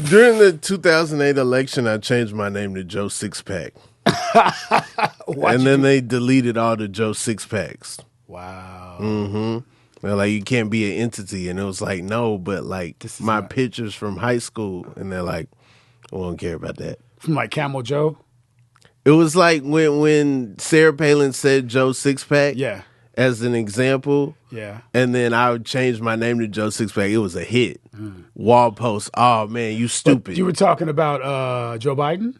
During the 2008 election, I changed my name to Joe Sixpack. And then they deleted all the Joe Sixpacks. Wow. Mm-hmm. They're like, you can't be an entity. And it was like, no, but like my pictures from high school. And they're like, we don't care about that. From like Camel Joe? It was like when Sarah Palin said Joe Sixpack. Yeah. As an example. Yeah. And then I would change my name to Joe Sixpack. It was a hit. Wall post. Oh man, you stupid. But you were talking about Joe Biden?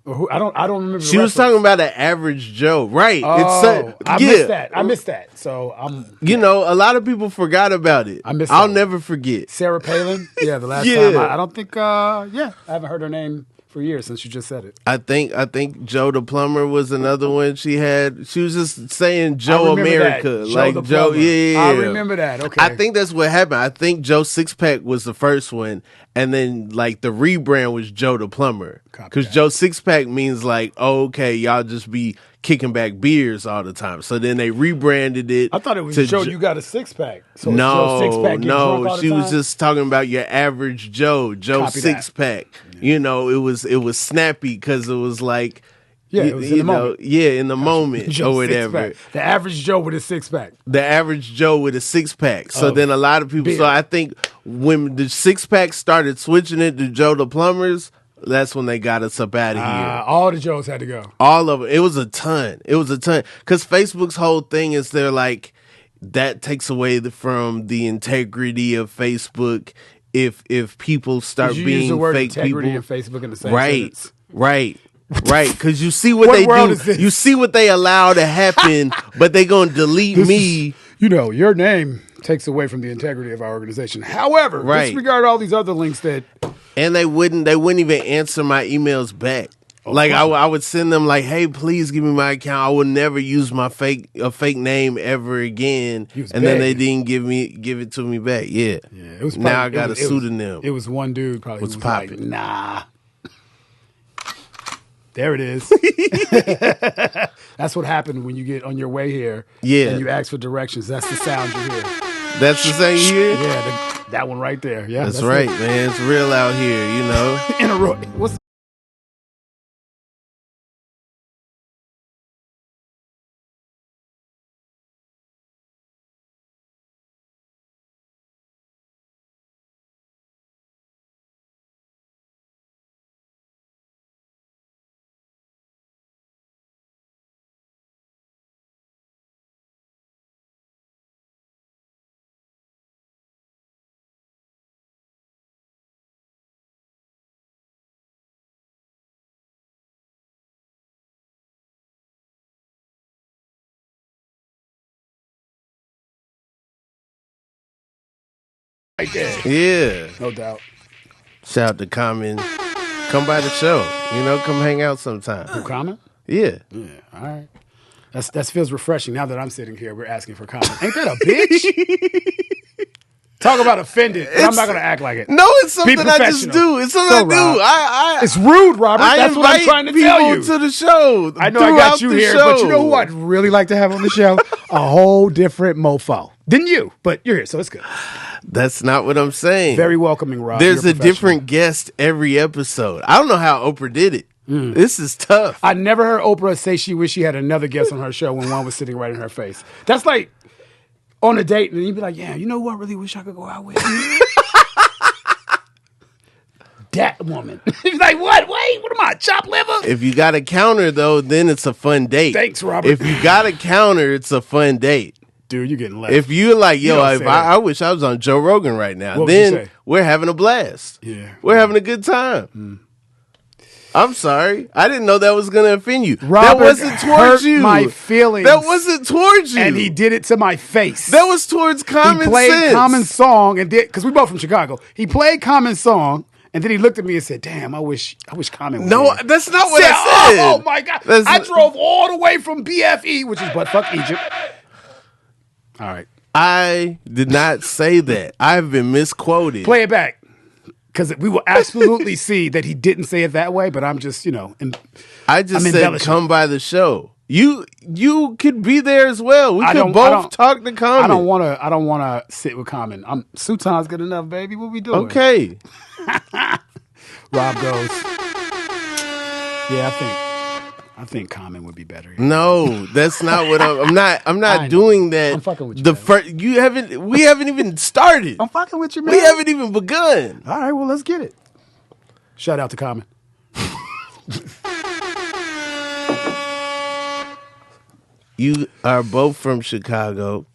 Or who? I don't remember. She was talking about an average Joe, right? Oh, I missed that. So You know, a lot of people forgot about it. I'll never forget. Sarah Palin. Yeah, the last time. I don't think. I haven't heard her name for years since you just said it. I think Joe the plumber was another one she had. She was just saying Joe America, like Joe. Yeah, I remember that. Okay, I think that's what happened. I think Joe Sixpack was the first one, and then like the rebrand was Joe the plumber, because Joe Sixpack means like, oh, okay, y'all just be kicking back beers all the time. So then they rebranded it. I thought it was Joe. You got a six pack. So no, Joe Sixpack no, she was just talking about your average Joe Sixpack. You know, it was snappy because it was like, it was in the moment. In the moment or whatever. The average Joe with a six pack. The average Joe with a six pack. So then a lot of people. So I think when the six pack started switching it to Joe the plumbers, that's when they got us up out of here. All the Joes had to go. All of it. It was a ton. Because Facebook's whole thing is they're like, that takes away from the integrity of Facebook. If people start being use the word fake integrity people, and Facebook in the same sentence? Right. Because you see what they do. You see what they allow to happen, but they gonna delete me. Your name takes away from the integrity of our organization. However, disregard all these other links that. And they wouldn't even answer my emails back. Like I would send them like, hey, please give me my account. I will never use my fake name ever again. And then they didn't give it to me back. Yeah. It was now I got a pseudonym. It was one dude probably was like, popping. nah. There it is. That's what happened when you get on your way here. Yeah. And you ask for directions. That's the sound you hear. That's the sound you hear? Yeah, that one right there. Yeah. That's right, man. It's real out here, you know. In a row. What's right there? Yeah. No doubt. Shout out to Common. Come by the show. Come hang out sometime. Who, Common? Yeah. Yeah. All right. That feels refreshing. Now that I'm sitting here, we're asking for Common. Ain't that a bitch? Talk about offended. But I'm not going to act like it. No, it's something I just do. It's something I do. It's rude, Robert. That's what I'm trying to tell you. To the show. I know I got you here, but you know who I'd really like to have on the show? A whole different mofo than you. But you're here, so it's good. That's not what I'm saying. Very welcoming, Rob. There's a different guest every episode. I don't know how Oprah did it. This is tough. I never heard Oprah say she wished she had another guest on her show when one was sitting right in her face. That's like on a date, and you'd be like, yeah, you know who I really wish I could go out with? That woman. He's like, what? Wait, what am I, chopped liver? If you got a counter, though, then it's a fun date. Thanks, Robert. If you got a counter, it's a fun date. Dude, you're getting left. If you're like, yo, I wish I was on Joe Rogan right now, then we're having a blast. Yeah. We're having a good time. I'm sorry. I didn't know that was going to offend you. Robert that wasn't towards you. My feelings. That wasn't towards you. And he did it to my face. That was towards Common Sense. He played Common Song and did, because we both from Chicago. He played Common Song. And then he looked at me and said, damn, I wish Common was here. That's not what I said. Oh, my God. I drove all the way from BFE, which is buttfuck Egypt. All right. I did not say that. I've been misquoted. Play it back. Because we will absolutely see that he didn't say it that way, but I'm just, I just said come by the show. You could be there as well. We could both talk to Common. I don't wanna sit with Common. Sultan's good enough, baby. What we doing? Okay. Rob goes, yeah, I think Common would be better. No, that's not what I'm not doing that. I'm fucking with you. We haven't even started. I'm fucking with you, man. We haven't even begun. All right, well, let's get it. Shout out to Common. You are both from Chicago.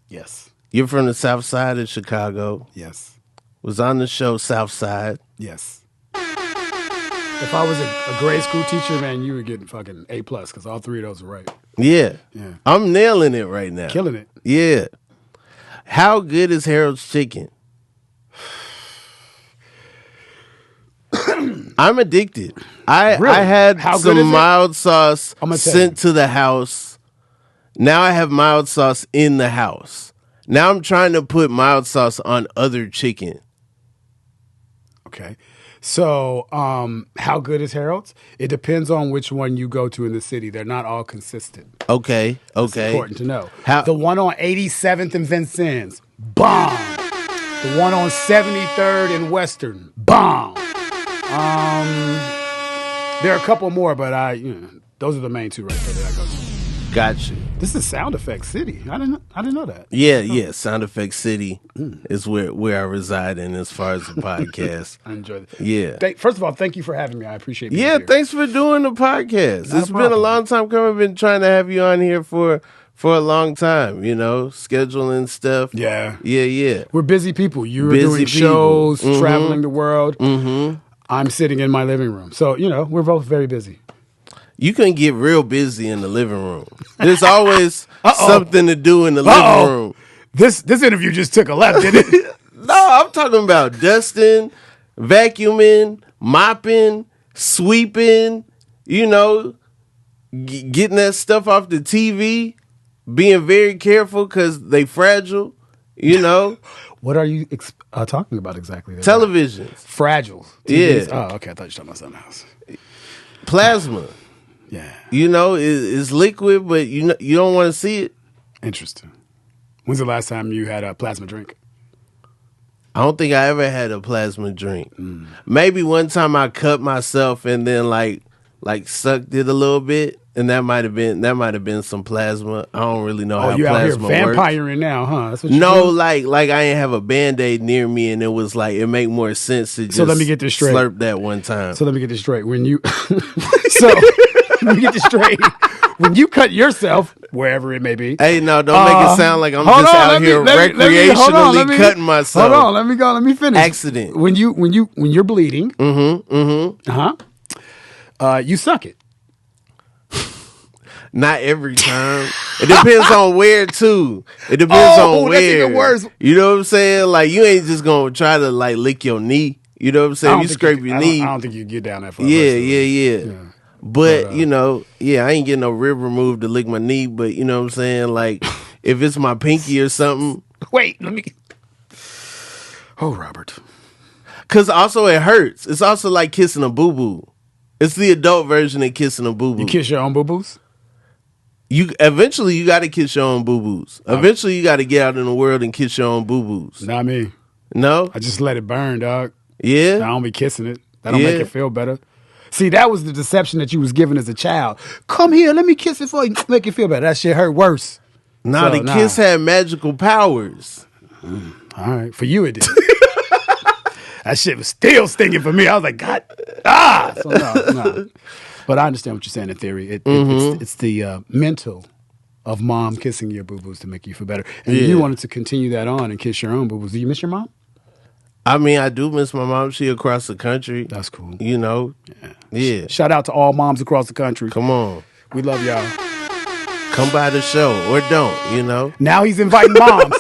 Yes. You're from the South Side of Chicago. Yes. Was on the show South Side. Yes. If I was a grade school teacher, man, you were getting fucking A+ because all three of those are right. Yeah. Yeah. I'm nailing it right now. Killing it. Yeah. How good is Harold's Chicken? I'm addicted. Really? I had How good is some it? mild sauce I'ma tell sent you. to the house. Now I have mild sauce in the house. Now I'm trying to put mild sauce on other chicken. Okay. So, how good is Harold's? It depends on which one you go to in the city. They're not all consistent. Okay. It's important to know. How- The one on 87th and Vincennes, bomb. The one on 73rd and Western, bomb. There are a couple more, but those are the main two right there that I go to. Got you. This is Sound Effects City. I didn't know that. Yeah. Sound Effects City is where I reside in as far as the podcast. I enjoy it. Yeah. First of all, thank you for having me. I appreciate being Yeah, here. thanks for doing the podcast. Not a It's been a problem. long time coming. I've been trying to have you on here for a long time, scheduling stuff. Yeah. Yeah. We're busy people. You were Busy doing people. shows, Mhm. traveling the world. Mm-hmm. I'm sitting in my living room. So, we're both very busy. You can get real busy in the living room. There's always Uh-oh. something to do in the Uh-oh. living room. This interview just took a left, didn't it? No, I'm talking about dusting, vacuuming, mopping, sweeping, getting that stuff off the TV, being very careful because they fragile, What are you talking about exactly? there? Televisions, Fragile. Yeah. TVs. Oh, okay. I thought you were talking about something else. plasma, Yeah. it's liquid, but you don't want to see it. Interesting. When's the last time you had a plasma drink? I don't think I ever had a plasma drink. Maybe one time I cut myself and then like sucked it a little bit, and that might have been some plasma. I don't really know how You out here plasma works. vampiring now, huh? That's what you No, do? like I ain't have a Band-Aid near me, and it was like it make more sense to just So let me get this straight. slurp that one time. So let me get this straight. When you let me get this straight. When you cut yourself, wherever it may be. Hey, no, don't make it sound like I'm hold just on, out let me- here let me- recreationally hold on, let me- cutting myself. Hold on, let me go. Let me finish. Accident. When you're bleeding, you suck it. Not every time. It depends on where too. It depends on where. That's even worse. You know what I'm saying? Like you ain't just gonna try to like lick your knee. You know what I'm saying? You scrape your knee. I don't think you get down that far. Yeah. But I ain't getting no rib removed to lick my knee. But you know what I'm saying? Like if it's my pinky or something. Wait, let me. Oh, Robert. Cause also it hurts. It's also like kissing a boo boo. It's the adult version of kissing a boo boo. You kiss your own boo boos? Eventually you got to kiss your own boo boos. Eventually you got to get out in the world and kiss your own boo boos. Not me. No? I just let it burn, dog. Yeah? I don't be kissing it. That don't make it feel better. See, that was the deception that you was given as a child. Come here, let me kiss it for you, make it feel better. That shit hurt worse. Nah, the kiss had magical powers. All right, for you it did. That shit was still stinging for me. I was like, God, So no. But I understand what you're saying in theory. It's the mental of mom kissing your boo-boos to make you feel better. And you wanted to continue that on and kiss your own boo-boos. Do you miss your mom? I mean, I do miss my mom. She across the country. That's cool. Yeah. Shout out to all moms across the country. Come on. We love y'all. Come by the show or don't, Now he's inviting moms.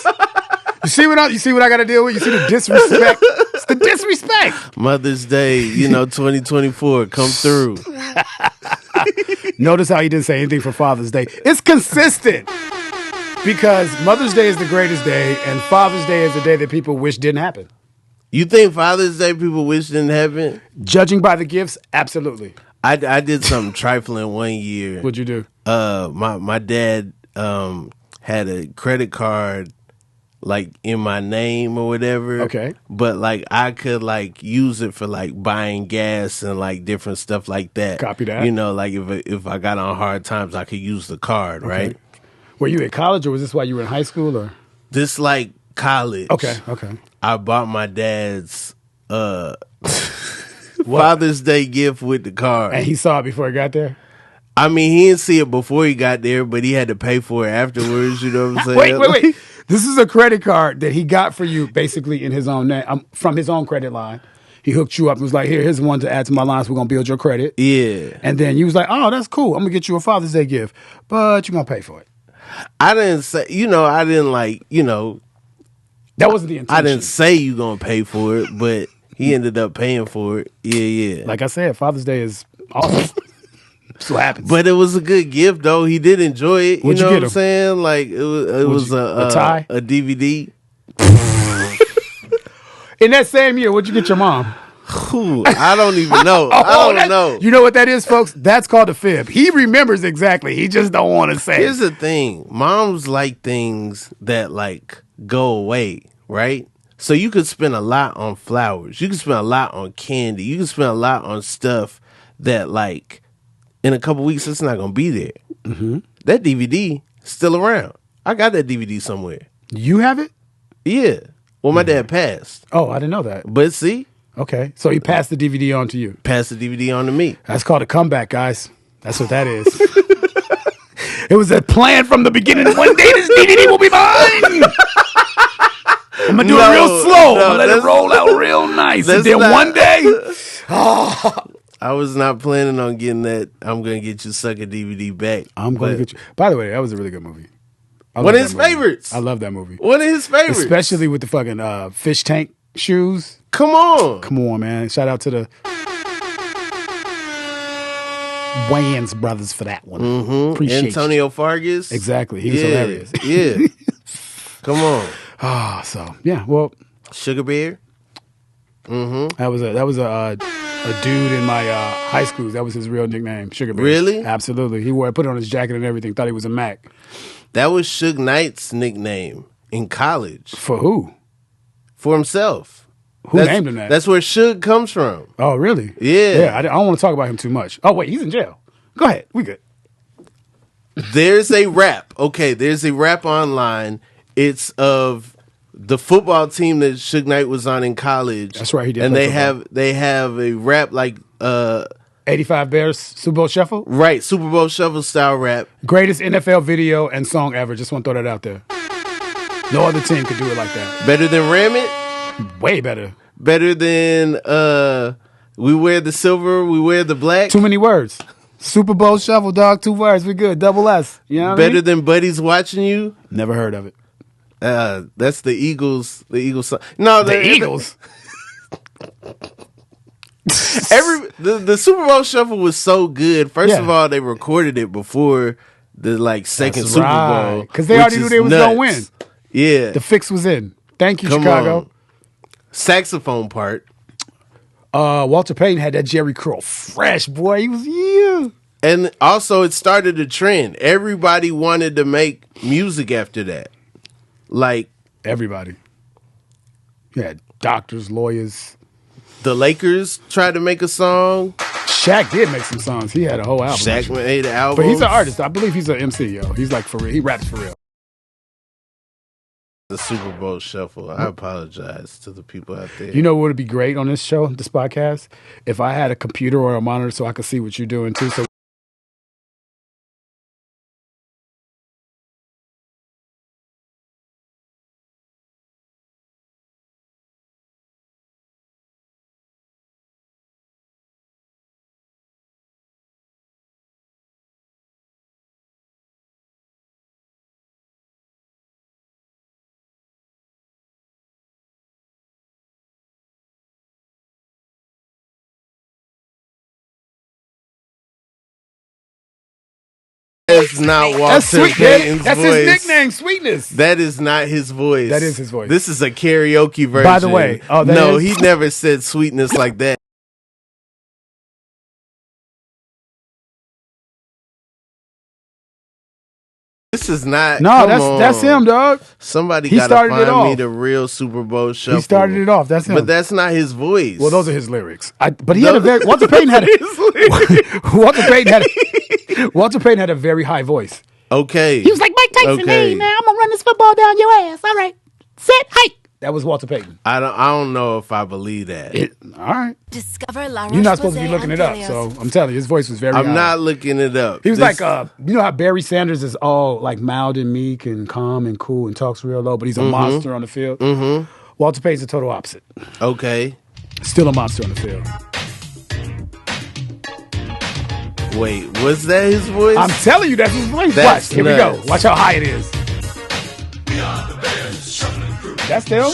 You see what I got to deal with? You see the disrespect? It's the disrespect. Mother's Day, 2024, come through. Notice how he didn't say anything for Father's Day. It's consistent because Mother's Day is the greatest day and Father's Day is the day that people wish didn't happen. You think Father's Day people wish didn't happen? Judging by the gifts, absolutely. I did something trifling one year. What'd you do? My dad had a credit card like in my name or whatever. Okay. But like I could like use it for like buying gas and like different stuff like that. Copy that. You know, like if I got on hard times, I could use the card, right? Were you at college or was this while you were in high school or? This like college. Okay. I bought my dad's Father's Day gift with the card. And he saw it before he got there? I mean, he didn't see it before he got there, but he had to pay for it afterwards. You know what I'm saying? Wait. This is a credit card that he got for you basically in his own name, from his own credit line. He hooked you up and was like, here's one to add to my line, so we're going to build your credit. Yeah. And then you was like, oh, that's cool. I'm going to get you a Father's Day gift, but you're going to pay for it. I didn't say, I didn't like, That wasn't the intention. I didn't say you going to pay for it, but he ended up paying for it. Yeah. Like I said, Father's Day is awesome. That's what happens. But it was a good gift, though. He did enjoy it. What'd you know you what get I'm saying? Like, it was a tie? A DVD. In that same year, what'd you get your mom? Ooh, I don't even know. I don't know. You know what that is, folks? That's called a fib. He remembers exactly. He just don't want to say. Here's the thing. Moms like things that, like, go away, right? So you could spend a lot on flowers. You could spend a lot on candy. You could spend a lot on stuff that, like, in a couple weeks, it's not going to be there. Mm-hmm. That DVD still around. I got that DVD somewhere. You have it? Yeah. Well, my dad passed. Oh, I didn't know that. But see? Okay. So he passed the DVD on to you. Passed the DVD on to me. That's called a comeback, guys. That's what that is. It was a plan from the beginning. One day this DVD will be mine. I'm going to do it real slow. I'm going to let it roll out real nice. And then one day... I was not planning on getting that. I'm going to get you Sucker DVD back. I'm going to get you. By the way, that was a really good movie. One of his favorites. I love that movie. One of his favorites. Especially with the fucking fish tank shoes. Come on, man. Shout out to the Wayans brothers for that one. Mm-hmm. Appreciate Antonio Fargas. Exactly. He was hilarious. Yeah. Come on. So, yeah. Well. Sugar Bear. Mm-hmm. That was a dude in my high school. That was his real nickname, Sugar Bear. Really? Absolutely. He put it on his jacket and everything. Thought he was a Mac. That was Suge Knight's nickname in college. For who? For himself. Who named him that? That's where Suge comes from. Oh, really? Yeah. Yeah. I don't want to talk about him too much. Oh, wait, he's in jail. Go ahead. We good. There's a rap. Okay, there's a rap online. It's of the football team that Suge Knight was on in college. That's right. He did. And they have a rap like 85 Bears Super Bowl Shuffle? Right, Super Bowl Shuffle style rap. Greatest NFL video and song ever. Just want to throw that out there. No other team could do it like that. Better than Ram It? Way better. Better than We Wear the Silver, We Wear the Black? Too many words. Super Bowl Shuffle, dog. 2 words. We good. Double S. You know what Better I mean? than Buddies Watching You? Never heard of it. That's the Eagles. The Eagles song. No, the Eagles. The Super Bowl Shuffle was so good. First of all, they recorded it before the second Super Bowl because they already knew they was gonna win. Yeah, the fix was in. Thank you, Chicago. On. Saxophone part. Walter Payton had that Jerry curl fresh, boy. He was and also it started a trend. Everybody wanted to make music after that. Like everybody. Yeah, doctors, lawyers. The Lakers tried to make a song. Shaq did make some songs. He had a whole album. Shaq made an album. But he's an artist. I believe he's an MC, yo. He's like for real. He raps for real. The Super Bowl Shuffle. I apologize to the people out there. You know what would be great on this show, this podcast? If I had a computer or a monitor so I could see what you're doing too. So That's not Walter Payton's voice. That's his nickname, Sweetness. That is not his voice. That is his voice. This is a karaoke version. By the way, he never said Sweetness like that. This is not. No, that's him, dog. Somebody He gotta started it find me off. the real Super Bowl shuffle. He started it off. That's him. But that's not his voice. Well, those are his lyrics. But he had a very Walter Payton had Walter Payton had a very high voice. Okay. He was like, Mike Tyson, hey, man, I'm going to run this football down your ass. All right. Sit, hike. That was Walter Payton. I don't know if I believe that. All right. Discover La You're not supposed to be looking it up, so I'm telling you, his voice was very high. I'm not looking it up. He was like, you know how Barry Sanders is all like mild and meek and calm and cool and talks real low, but he's a monster on the field? Mm-hmm. Walter Payton's the total opposite. Okay. Still a monster on the field. Wait, was that his voice? I'm telling you, that's his voice. That's Watch, here we go. Watch how high it is. That's them.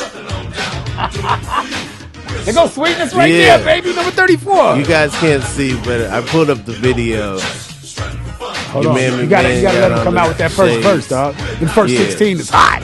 There goes Sweetness right there, baby, number 34. You guys can't see, but I pulled up the video. Hold on. You gotta let him come out with that first verse, dog. The first 16 is hot.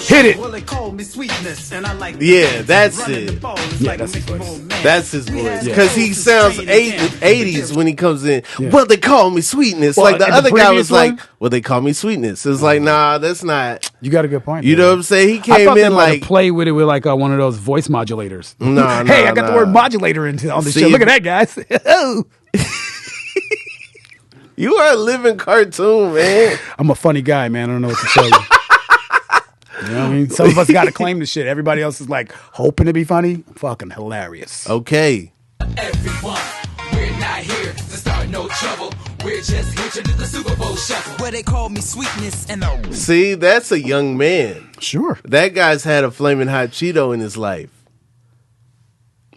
Hit it. Well, they call me Sweetness, and I like that's it. Yeah, that's his voice. That's his voice. Because he sounds 80s when he comes in. Yeah. Well, they call me Sweetness. Well, like the other guy was one? like, well, they call me Sweetness. It's like, nah, that's not. You got a good point. You know what I'm saying? He came I thought in they like. play with it with like one of those voice modulators. No, hey, I got the word modulator on the show. Look at that, guys. You are a living cartoon, man. I'm a funny guy, man. I don't know what to tell you. You know what I mean? Some of us got to claim the shit. Everybody else is like hoping to be funny. Fucking hilarious. Okay. Everyone, we're not here to start no trouble. We're just here to do the Super Bowl shuffle. Where they call me Sweetness and the... See, that's a young man. Sure. That guy's had a flaming hot Cheeto in his life.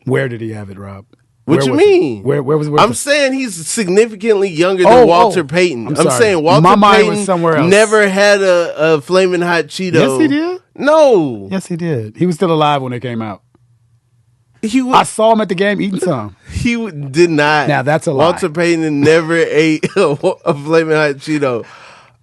Where did he have it, Rob? What you mean? Where was it? I'm saying he's significantly younger than Walter Payton. I'm saying Walter Payton somewhere else. Never had a flaming hot Cheeto. Yes, he did. No. Yes, he did. He was still alive when it came out. I I saw him at the game eating some. He did not. Now that's a lie. Walter Payton never ate a flaming hot Cheeto.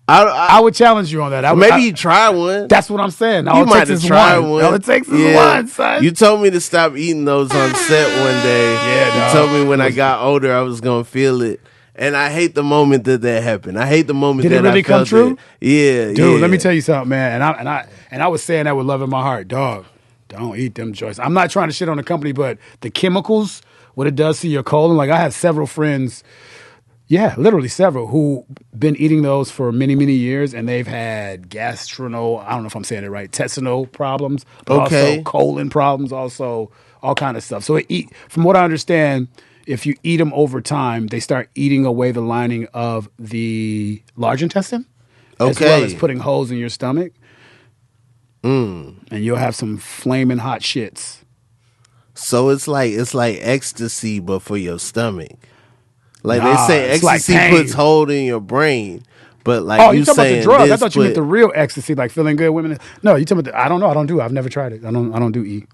I would challenge you on that. Maybe he tried one. That's what I'm saying. He might have tried one. All it takes is one, son. You told me to stop eating those on set one day. Yeah, you told me when I got older I was gonna feel it, and I hate the moment that happened. I hate the moment Did that it really I felt come true? It. Yeah, dude. Let me tell you something, man. And I was saying that with love in my heart, dog. Don't eat them joints. I'm not trying to shit on the company, but the chemicals, what it does to your colon. Like I have several friends. Yeah, literally several who been eating those for many, many years, and they've had I don't know if I'm saying it right, intestinal problems, but also colon problems, also all kind of stuff. So from what I understand, if you eat them over time, they start eating away the lining of the large intestine, as well as putting holes in your stomach, and you'll have some flaming hot shits. So it's like ecstasy, but for your stomach. Like they say, ecstasy puts hold in your brain, but like you talking saying about the drug? I thought you meant the real ecstasy, like feeling good. Women, no, you talking about? I don't know. I don't do. I've never tried it. I don't do E.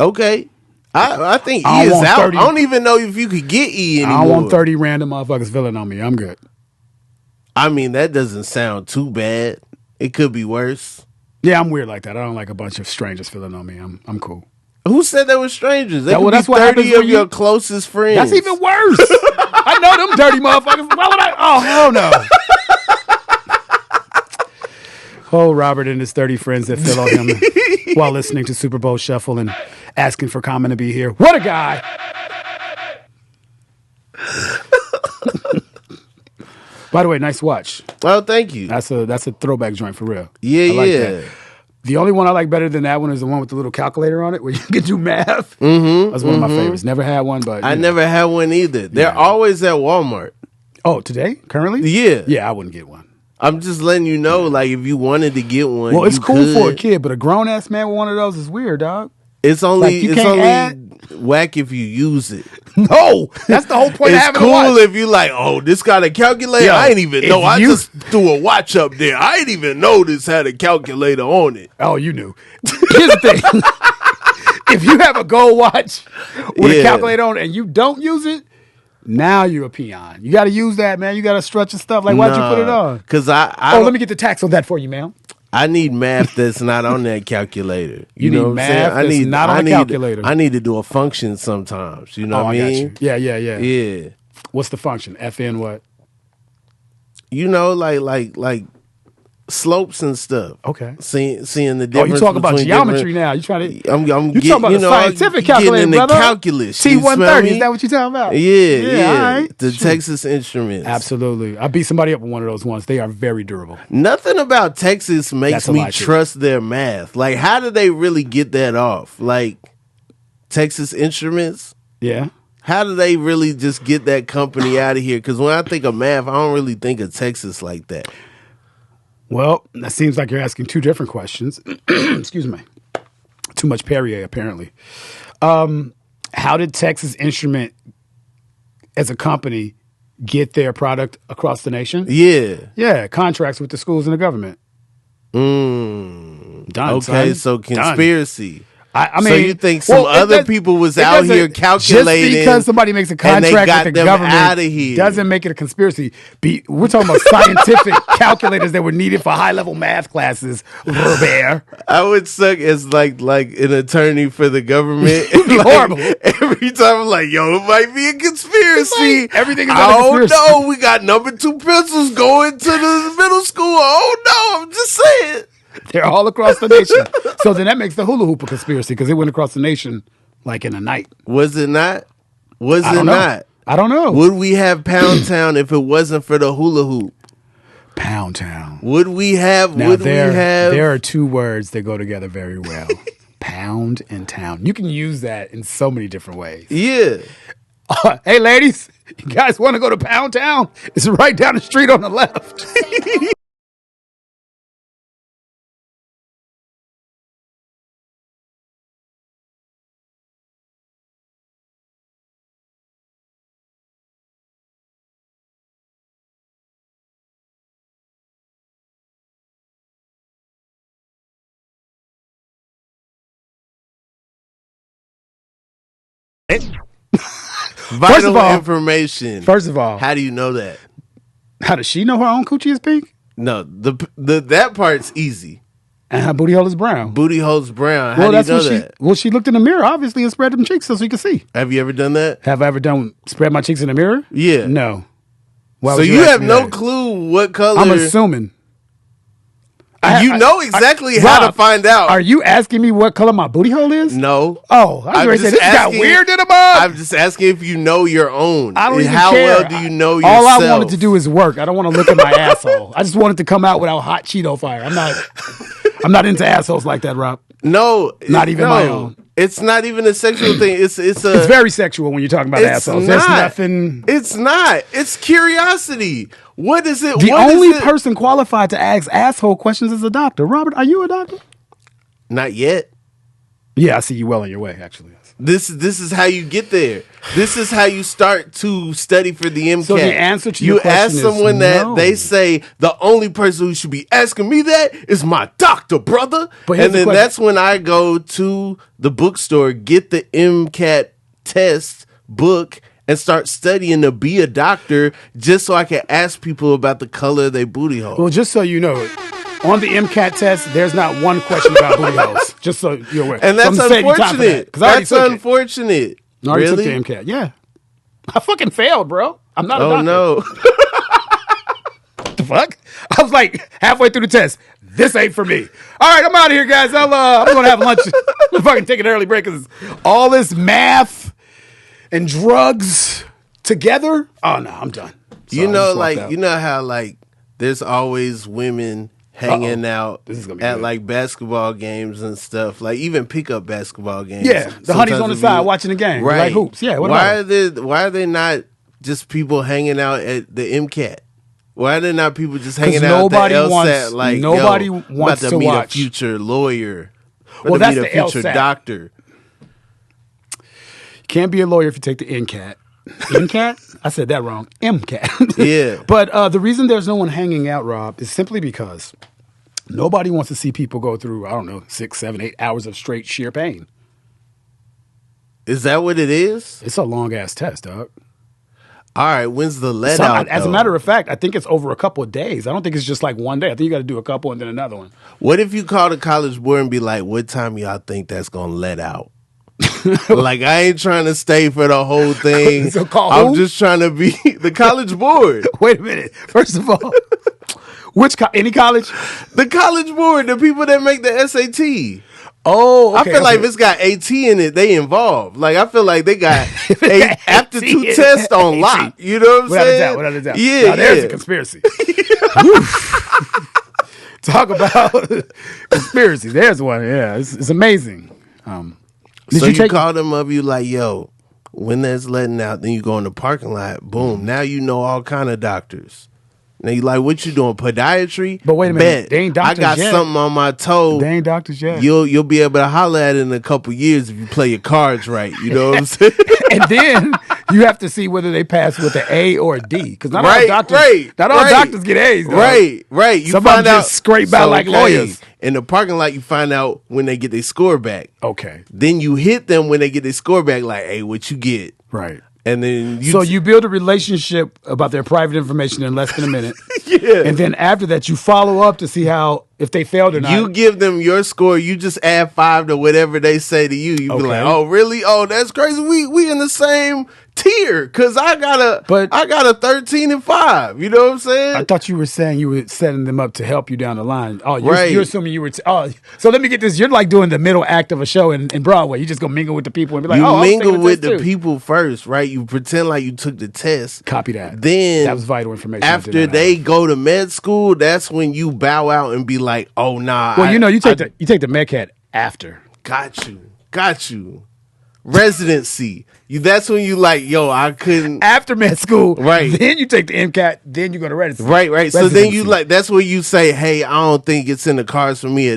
Okay, I think E is out. 30, I don't even know if you could get E anymore. I don't want 30 random motherfuckers feeling on me. I'm good. I mean, that doesn't sound too bad. It could be worse. Yeah, I'm weird like that. I don't like a bunch of strangers feeling on me. I'm cool. Who said they were strangers? They could that's be what 30 of your closest friends. That's even worse. I know them dirty motherfuckers. Why would I? Oh, hell no. Oh, Robert and his 30 friends that fell on him while listening to Super Bowl Shuffle and asking for Common to be here. What a guy. By the way, nice watch. Well, thank you. That's a throwback joint for real. Yeah, I like yeah. that. The only one I like better than that one is the one with the little calculator on it where you can do math. Mm-hmm, that's one of my favorites. Never had one, but I never had one either. They're always at Walmart. Oh, today? Currently? Yeah. Yeah, I wouldn't get one. I'm just letting you know, like, if you wanted to get one, well, it's cool for a kid, but a grown ass man with one of those is weird, dog. It's only whack if you use it. No, that's the whole point. It's cool if you like, oh, this got a calculator. I ain't even know. I just threw a watch up there. I didn't even know this had a calculator on it. Oh, you knew. Here's the thing: if you have a gold watch with a calculator on it and you don't use it, now you're a peon. You got to use that, man. You got to stretch your stuff. Like, why'd you put it on? Because let me get the tax on that for you, man. I need math that's not on that calculator. You need math that's not on the calculator. I need to do a function sometimes. You know what I mean? Got you. Yeah. Yeah. What's the function? FN what? You know, like slopes and stuff. Okay. Seeing the Oh, difference. you talking about between geometry now? You trying to? I'm You getting, talking about you the know, scientific getting calculator, into brother? calculus. You smell T130. me? Is that what you talking about? Yeah. All right. The Texas Instruments. Absolutely. I beat somebody up with one of those ones. They are very durable. Nothing about Texas makes That's a me lie, too. trust their math. Like, how do they really get that off? Like, Texas Instruments? Yeah. How do they really just get that company out of here? Because when I think of math, I don't really think of Texas like that. Well, that seems like you're asking two different questions. Excuse me. Too much Perrier, apparently. How did Texas Instrument, as a company, get their product across the nation? Yeah. Yeah, contracts with the schools and the government. Done. Okay, son. so Done. conspiracy. I mean, so you think some other people was out here calculating? Just because somebody makes a and they contract got with the them government outta here. doesn't make it a conspiracy. We're talking about scientific calculators that were needed for high-level math classes, Robert. I would suck as like an attorney for the government. be Like, horrible. Every time I'm like, yo, it might be a conspiracy. Like, everything is I a don't conspiracy. know. We got number 2 pencils going to the middle school. Oh no, I'm just saying. They're all across the nation. So then that makes the hula hoop a conspiracy because it went across the nation like in a night. Was it not? Was I it don't know. not? I don't know. Would we have Pound Town if it wasn't for the hula hoop? Pound Town. Would we have? Now, would we have? there are two words that go together very well. Pound and town. You can use that in so many different ways. Yeah. Hey, ladies, you guys want to go to Pound Town? It's right down the street on the left. Vital of all- information. First of all, How do you know that? how does she know her own coochie is pink? No, the that part's easy. And her booty hole is brown. Booty holes brown. How do you know that? She looked in the mirror, obviously, and spread them cheeks so she could see. Have you ever done that? Have I ever spread my cheeks in the mirror? Yeah. No. Why So would you ask have me no that? clue what color. I'm assuming. You know exactly how to Rob, find out. Are you asking me what color my booty hole is? No. Oh, I was going to say, this got weird in the mug. I'm just asking if you know your own. I don't even How care. well do you know yourself? All I wanted to do is work. I don't want to look at my asshole. I just wanted to come out without hot Cheeto fire. I'm not into assholes like that, Rob. No. Not even my own. It's not even a sexual thing. It's very sexual when you're talking about It's assholes. not. There's nothing. It's not. It's curiosity. What is it? The what only is it? person qualified to ask asshole questions is a doctor. Robert, are you a doctor? Not yet. Yeah, I see you well on your way, actually. This is how you get there. This is how you start to study for the MCAT. So the answer to you your question ask is someone that no. they say the only person who should be asking me that is my doctor, brother. But here's And the then question. that's when I go to the bookstore, get the MCAT test book, and start studying to be a doctor, just so I can ask people about the color of their booty hole. Well, just so you know, on the MCAT test, there's not one question about booty holes. Just so you're aware. And that's So I'm saving you time for that, unfortunate. 'cause I already That's took it. unfortunate. I already Really? took the MCAT. Yeah. I fucking failed, bro. I'm not a Oh doctor. no. What the fuck? I was like halfway through the test. This ain't for me. All right, I'm out of here, guys. I'm going to have lunch. I'm fucking take an early break because all this math and drugs together. Oh, no, I'm done. So You I know, just walked like out. you know how like there's always women hanging out This is gonna be at good. like basketball games and stuff, like even pickup basketball games. Yeah, the honey's Sometimes on the it'd side watching the game. They like hoops. Yeah, what why about are they not just people hanging out at the MCAT? Why are there not people just hanging 'Cause out nobody at the LSAT? wants- Like nobody yo, I'm wants about to meet watch. a future lawyer. Well, About that's to the meet a future LSAT. doctor. You can't be a lawyer if you take the NCAT. MCAT? I said that wrong. MCAT. Yeah. But the reason there's no one hanging out, Rob, is simply because nobody wants to see people go through, I don't know, 6, 7, 8 hours of straight sheer pain. Is that what it is? It's a long ass test, dog. All right, when's the let out? As a though? matter of fact, I think it's over a couple of days. I don't think it's just like one day. I think you got to do a couple and then another one. What if you call the college board and be like, "What time y'all think that's gonna let out?" Like, I ain't trying to stay for the whole thing. So call I'm who? just trying to be the college board. Wait a minute. First of all, any college? The college board, the people that make the SAT. Oh, okay, I feel like if it's got AT in it, they involved. Like, I feel like they got aptitude test on lock. You know what I'm saying? Without a doubt. Yeah, now, there's a conspiracy. Talk about conspiracy. There's one. Yeah, it's amazing. So you call them up, you like, yo, when that's letting out, then you go in the parking lot, boom. Now you know all kind of doctors. Now you like, what you doing? Podiatry? But wait a minute, Bet. they ain't doctors I got yet. something on my toe. They ain't doctors yet. You'll be able to holler at it in a couple years if you play your cards right. You know what I'm saying? And then you have to see whether they pass with an A or a D. Because not Right, all doctors, right, not all right. doctors get A's. Though. Right. You Some of find them out just scrape by like lawyers. In the parking lot, you find out when they get their score back. Okay. Then you hit them when they get their score back, like, hey, what you get? Right. And then you build a relationship about their private information in less than a minute. Yeah. And then after that, you follow up to see if they failed or not. You give them your score. You just add 5 to whatever they say to you. You be like, "Oh, really? Oh, that's crazy. We in the same tier because I got a 13 and 5. You know what I'm saying? I thought you were saying you were setting them up to help you down the line. Oh, Right. you're assuming you were. So let me get this. You're like doing the middle act of a show in Broadway. You just go mingle with the people and be like, You oh, mingle with the test too. people first, right? You pretend like you took the test. Copy that. Then that was vital information. After they go to med school, that's when you bow out and be like, "Oh nah." Well, you take the MedCat after. Got you. Residency. That's when you like, yo, I couldn't. After med school, Right. Then you take the MCAT. Then you go to residency. Right. So then you like, that's where you say, hey, I don't think it's in the cards for me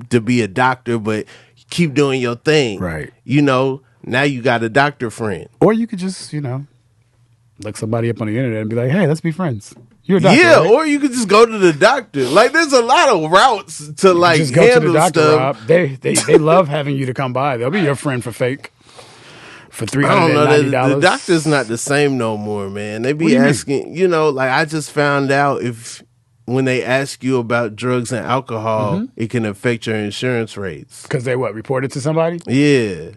to be a doctor, but keep doing your thing. Right. Now you got a doctor friend. Or you could just, look somebody up on the internet and be like, hey, let's be friends. You're a doctor, Yeah, right? or you could just go to the doctor. Like, there's a lot of routes to like Just go handle to the doctor, stuff. Rob. They love having you to come by. They'll be your friend for fake. For $390. I don't know. The doctor's not the same no more, man. They be asking, like I just found out when they ask you about drugs and alcohol, it can affect your insurance rates. Because they report it to somebody? Yeah.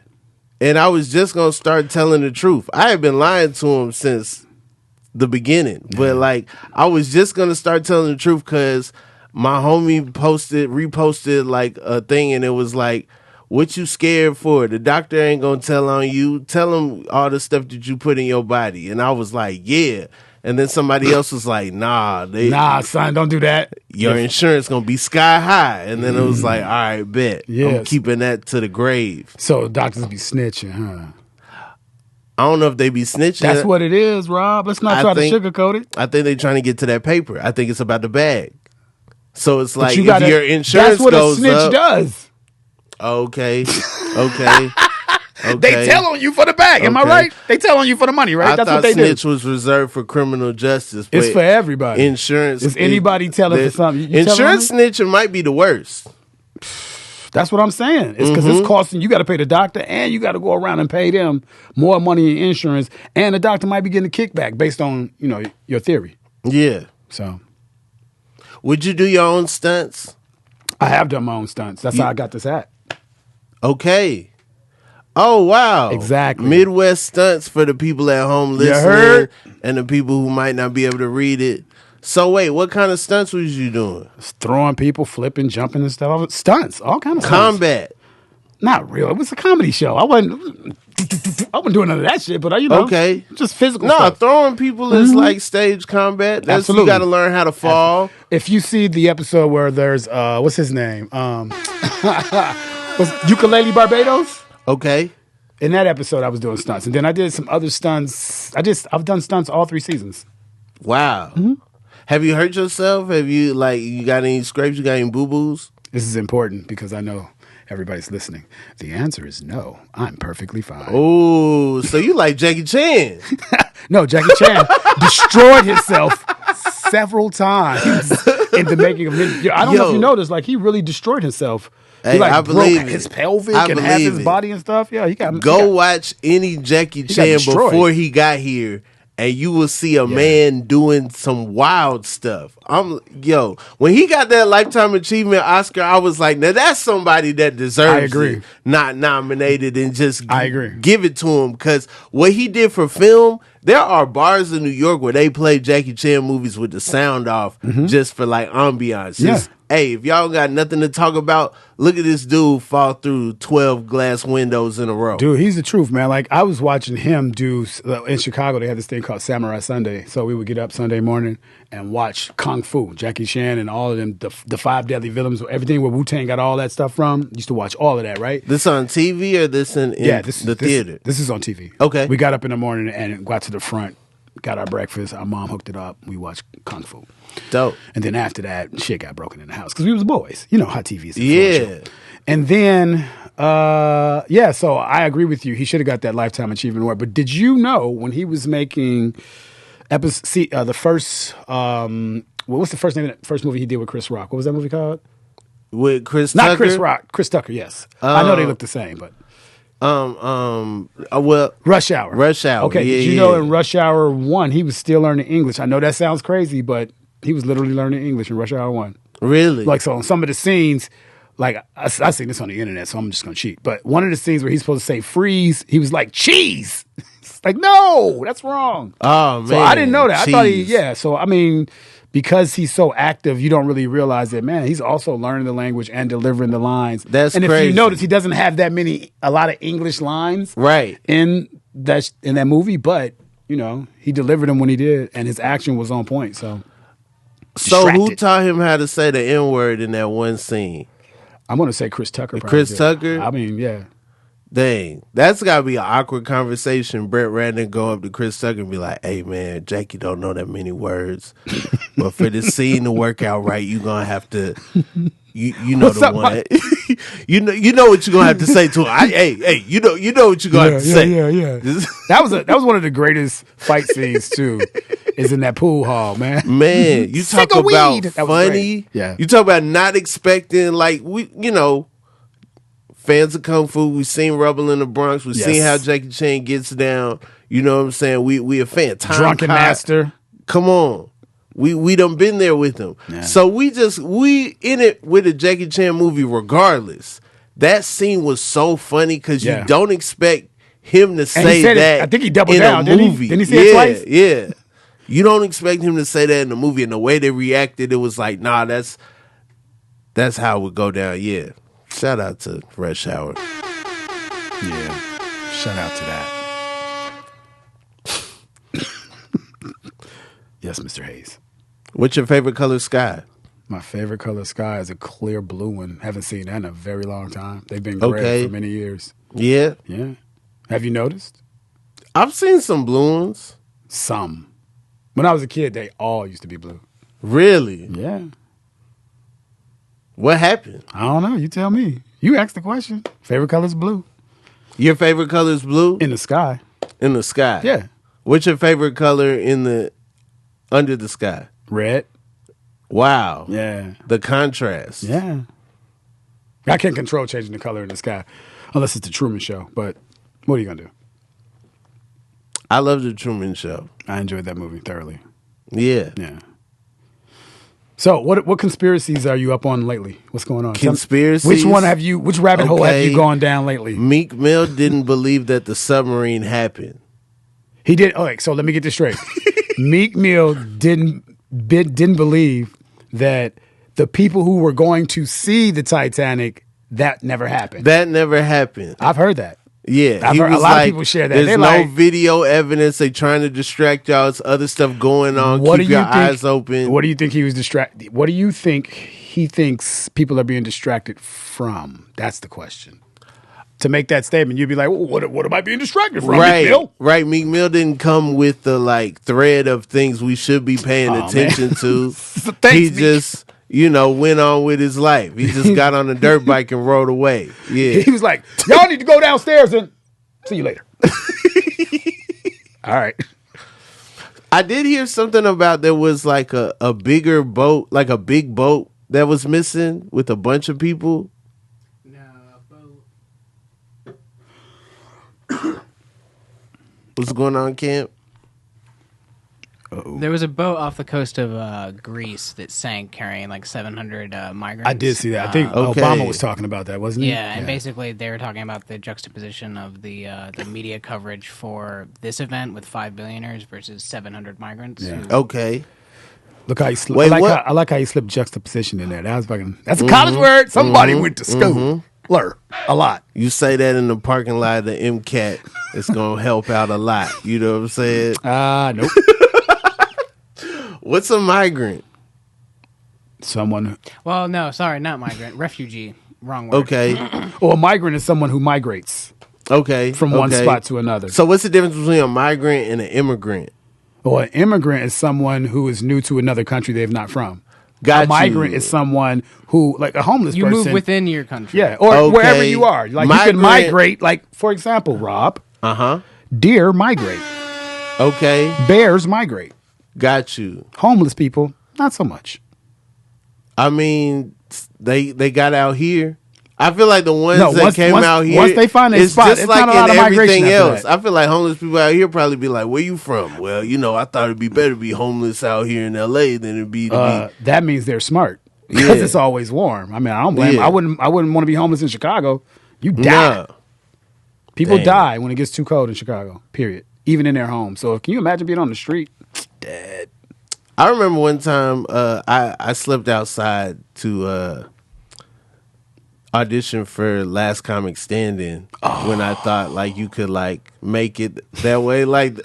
And I was just going to start telling the truth. I had been lying to them since the beginning. But like, I was just going to start telling the truth because my homie reposted like a thing and it was like, what you scared for? The doctor ain't gonna tell on you. Tell him all the stuff that you put in your body. And I was like, yeah. And then somebody else was like, nah, son, don't do that. Your insurance gonna be sky high. And then it was like, all right, bet. Yes. I'm keeping that to the grave. So doctors be snitching, huh? I don't know if they be snitching. That's what it is, Rob. Let's not try to sugarcoat it. I think they trying to get to that paper. I think it's about the bag. So it's like if gotta, your insurance that's what goes a snitch up, does. Okay. They tell on you for the bag. Am I right? They tell on you for the money, right? That's what they snitch do. was reserved for criminal justice. It's for everybody. Insurance. Is anybody telling for something? You insurance snitching might be the worst. That's what I'm saying. It's because it's costing. You got to pay the doctor, and you got to go around and pay them more money in insurance, and the doctor might be getting a kickback based on your theory. Yeah. So, would you do your own stunts? I have done my own stunts. That's how I got this hat. Okay. Oh, wow. Exactly. Midwest stunts for the people at home listening and the people who might not be able to read it. So, wait, what kind of stunts was you doing? Throwing people, flipping, jumping and stuff. Stunts, all kind of stunts. Combat. Not real. It was a comedy show. I wasn't doing none of that shit, but okay. Just physical no, stuff. Throwing people is like stage combat. Absolutely. You got to learn how to fall. If you see the episode where there's, what's his name? Ukulele Barbados? Okay. In that episode, I was doing stunts. And then I did some other stunts. I've done stunts all 3 seasons. Wow. Mm-hmm. Have you hurt yourself? Have you, you got any scrapes? You got any boo-boos? This is important because I know everybody's listening. The answer is no. I'm perfectly fine. Oh, so you like Jackie Chan. No, Jackie Chan destroyed himself several times in the making of his. I don't know if you noticed, he really destroyed himself. Hey, he I believe broke his pelvic and half his body and stuff. Yeah, he got watch any Jackie Chan before he got here, and you will see a man doing some wild stuff. When he got that Lifetime Achievement Oscar, I was like, now that's somebody that deserves it, not nominated, and just give it to him. Because what he did for film, there are bars in New York where they play Jackie Chan movies with the sound off just for like ambiance. Just, hey, if y'all got nothing to talk about, look at this dude fall through 12 glass windows in a row. Dude, he's the truth, man. Like, I was watching him do, in Chicago, they had this thing called Samurai Sunday. So we would get up Sunday morning and watch Kung Fu, Jackie Chan and all of them, the Five Deadly Villains, everything where Wu-Tang got all that stuff from. Used to watch all of that, right? This on TV or this in the theater? This is on TV. Okay. We got up in the morning and got to the front, got our breakfast. Our mom hooked it up. We watched Kung Fu. Dope. And then after that, shit got broken in the house because we was boys. You know how TV is. Yeah. And then, so I agree with you. He should have got that Lifetime Achievement Award. But did you know when he was making the first, what's the first name of the first movie he did with Chris Rock? What was that movie called? With Chris Tucker? Not Chris Rock. Chris Tucker, yes. I know they look the same, but. Rush Hour. Rush Hour. Okay, did you know in Rush Hour 1, he was still learning English? I know that sounds crazy, but he was literally learning English in Rush Hour 1. Really? Like, so in some of the scenes, like, I seen this on the internet, so I'm just going to cheat. But one of the scenes where he's supposed to say freeze, he was like, cheese. It's like, no, that's wrong. Oh, man. So I didn't know that. Cheese. I thought so I mean, because he's so active, you don't really realize that, man, he's also learning the language and delivering the lines. That's and crazy. if you notice, he doesn't have a lot of English lines in that movie, but, you know, he delivered them when he did, and his action was on point, So who taught him how to say the N-word in that one scene? I'm going to say Chris Tucker. Chris Tucker? I mean, yeah. Dang, that's got to be an awkward conversation. Brett Ratner go up to Chris Tucker and be like, hey, man, Jackie don't know that many words. But for this scene to work out right, you're going to have to, you know the one. you know what you're going to have to say to him. You know what you're going to have to say. Yeah. That was one of the greatest fight scenes, too, is in that pool hall, man. Man, you talk about funny. Yeah. You talk about not expecting, like, fans of Kung Fu, we've seen Rubble in the Bronx. We've seen how Jackie Chan gets down. You know what I'm saying? We a fan. Drunken Master. Come on. We done been there with him. Yeah. So we in it with a Jackie Chan movie regardless. That scene was so funny because you don't expect him to say that. I think he doubled in down, a movie. Didn't he say it twice? Yeah. You don't expect him to say that in the movie, and the way they reacted, it was like, nah, that's how it would go down. Yeah. Shout out to Rush Hour. Yeah. Shout out to that. Yes, Mr. Haze. What's your favorite color sky? My favorite color sky is a clear blue one. Haven't seen that in a very long time. They've been gray for many years. Yeah? Yeah. Have you noticed? I've seen some blue ones. Some. When I was a kid, they all used to be blue. Really? Yeah. What happened? I don't know. You tell me. You asked the question. Favorite color is blue. Your favorite color is blue? In the sky. In the sky? Yeah. What's your favorite color under the sky? Red. Wow. Yeah. The contrast. Yeah. I can't control changing the color in the sky unless it's the Truman Show. But what are you going to do? I love the Truman Show. I enjoyed that movie thoroughly. Yeah. Yeah. So, what conspiracies are you up on lately? What's going on? Conspiracies? Which rabbit hole have you gone down lately? Meek Mill didn't believe that the submarine happened. He did. All right, so let me get this straight. Meek Mill didn't believe that the people who were going to see the Titanic, that never happened. That never happened. I've heard that. Yeah, I've heard a lot of people share that. There's no video evidence. They trying to distract y'all. It's other stuff going on. Keep your eyes open. What do you think he was distracted? What do you think he thinks people are being distracted from? That's the question. To make that statement, you'd be like, well, what am I being distracted from, Meek Mill? Right. Meek Mill didn't come with the thread of things we should be paying attention to. He just went on with his life. He just got on a dirt bike and rode away. Yeah. He was like, y'all need to go downstairs and see you later. All right. I did hear something about there was like a bigger boat, like a big boat that was missing with a bunch of people. What's going on, Camp? There was a boat off the coast of Greece that sank carrying like 700 migrants. I did see that. I think Obama was talking about that, wasn't he? Yeah, and basically they were talking about the juxtaposition of the media coverage for this event with 5 billionaires versus 700 migrants. Yeah. Okay. Look how he slipped. I like how he slipped juxtaposition in there. That's a college word. Somebody went to school. Learn a lot. You say that in the parking lot of the MCAT, it's going to help out a lot. You know what I'm saying? Nope. What's a migrant? Someone. Well, no, sorry, not migrant. Refugee. Wrong word. Okay. Well, a migrant is someone who migrates. Okay. From one spot to another. So what's the difference between a migrant and an immigrant? Well, an immigrant is someone who is new to another country they're not from. Got a migrant is someone who, like a homeless person. You move within your country. Yeah, or wherever you are. Like you can migrate, like, for example, Rob. Deer migrate. Okay. Bears migrate. Got you. Homeless people, not so much. I mean, they got out here. I feel like the ones that came out here, once they find their spot, just it's like not a lot in of migration everything else. that. I feel like homeless people out here probably be like, "Where you from?" Well, I thought it'd be better to be homeless out here in L.A. than it'd be. That means they're smart because it's always warm. I mean, I don't blame them. I wouldn't want to be homeless in Chicago. You die. People die when it gets too cold in Chicago. Period. Even in their home. So can you imagine being on the street? Dead. I remember one time I slept outside to audition for Last Comic Standing when I thought like you could like make it that way, like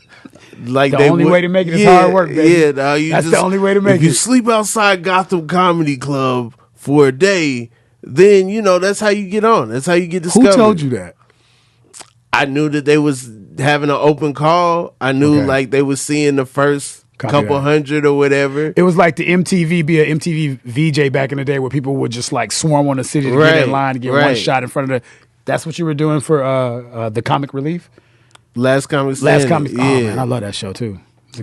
the only way to make it is hard work, baby. Yeah, that's the only way to make it. If you sleep outside Gotham Comedy Club for a day, then that's how you get on. That's how you get discovered. Who told you that? I knew that they was having an open call. I knew like they was seeing the first couple hundred or whatever. It was like the MTV VJ back in the day where people would just like swarm on the city to get in line to get one shot in front of the. That's what you were doing for the Comic Relief? Last Comic Standing. Oh, man, I love that show too.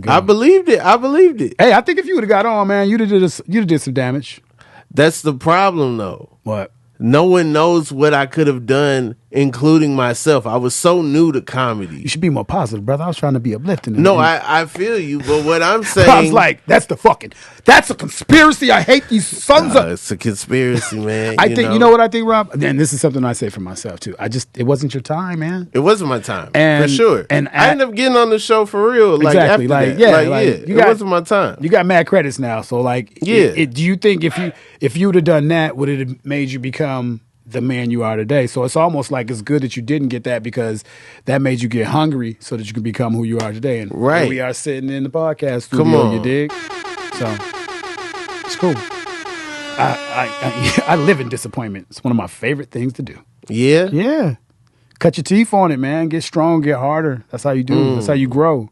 I believed it. Hey, I think if you would have got on, man, you'd have did some damage. That's the problem, though. What? No one knows what I could have done, including myself. I was so new to comedy. You should be more positive, brother. I was trying to be uplifting. No, I feel you, but what I'm saying... I was like, that's a conspiracy. I hate these sons of... It's a conspiracy, man. You know what I think, Rob? And this is something I say for myself, too. It wasn't your time, man. It wasn't my time, for sure. And I ended up getting on the show for real. Exactly. It wasn't my time. You got mad credits now, so do you think if you would have done that, would it have made you become the man you are today? So it's almost like it's good that you didn't get that because that made you get hungry so that you can become who you are today. And here we are sitting in the podcast studio, Come on. You dig? So it's cool. I live in disappointment. It's one of my favorite things to do. Yeah? Yeah. Cut your teeth on it, man. Get strong, get harder. That's how you do. That's how you grow.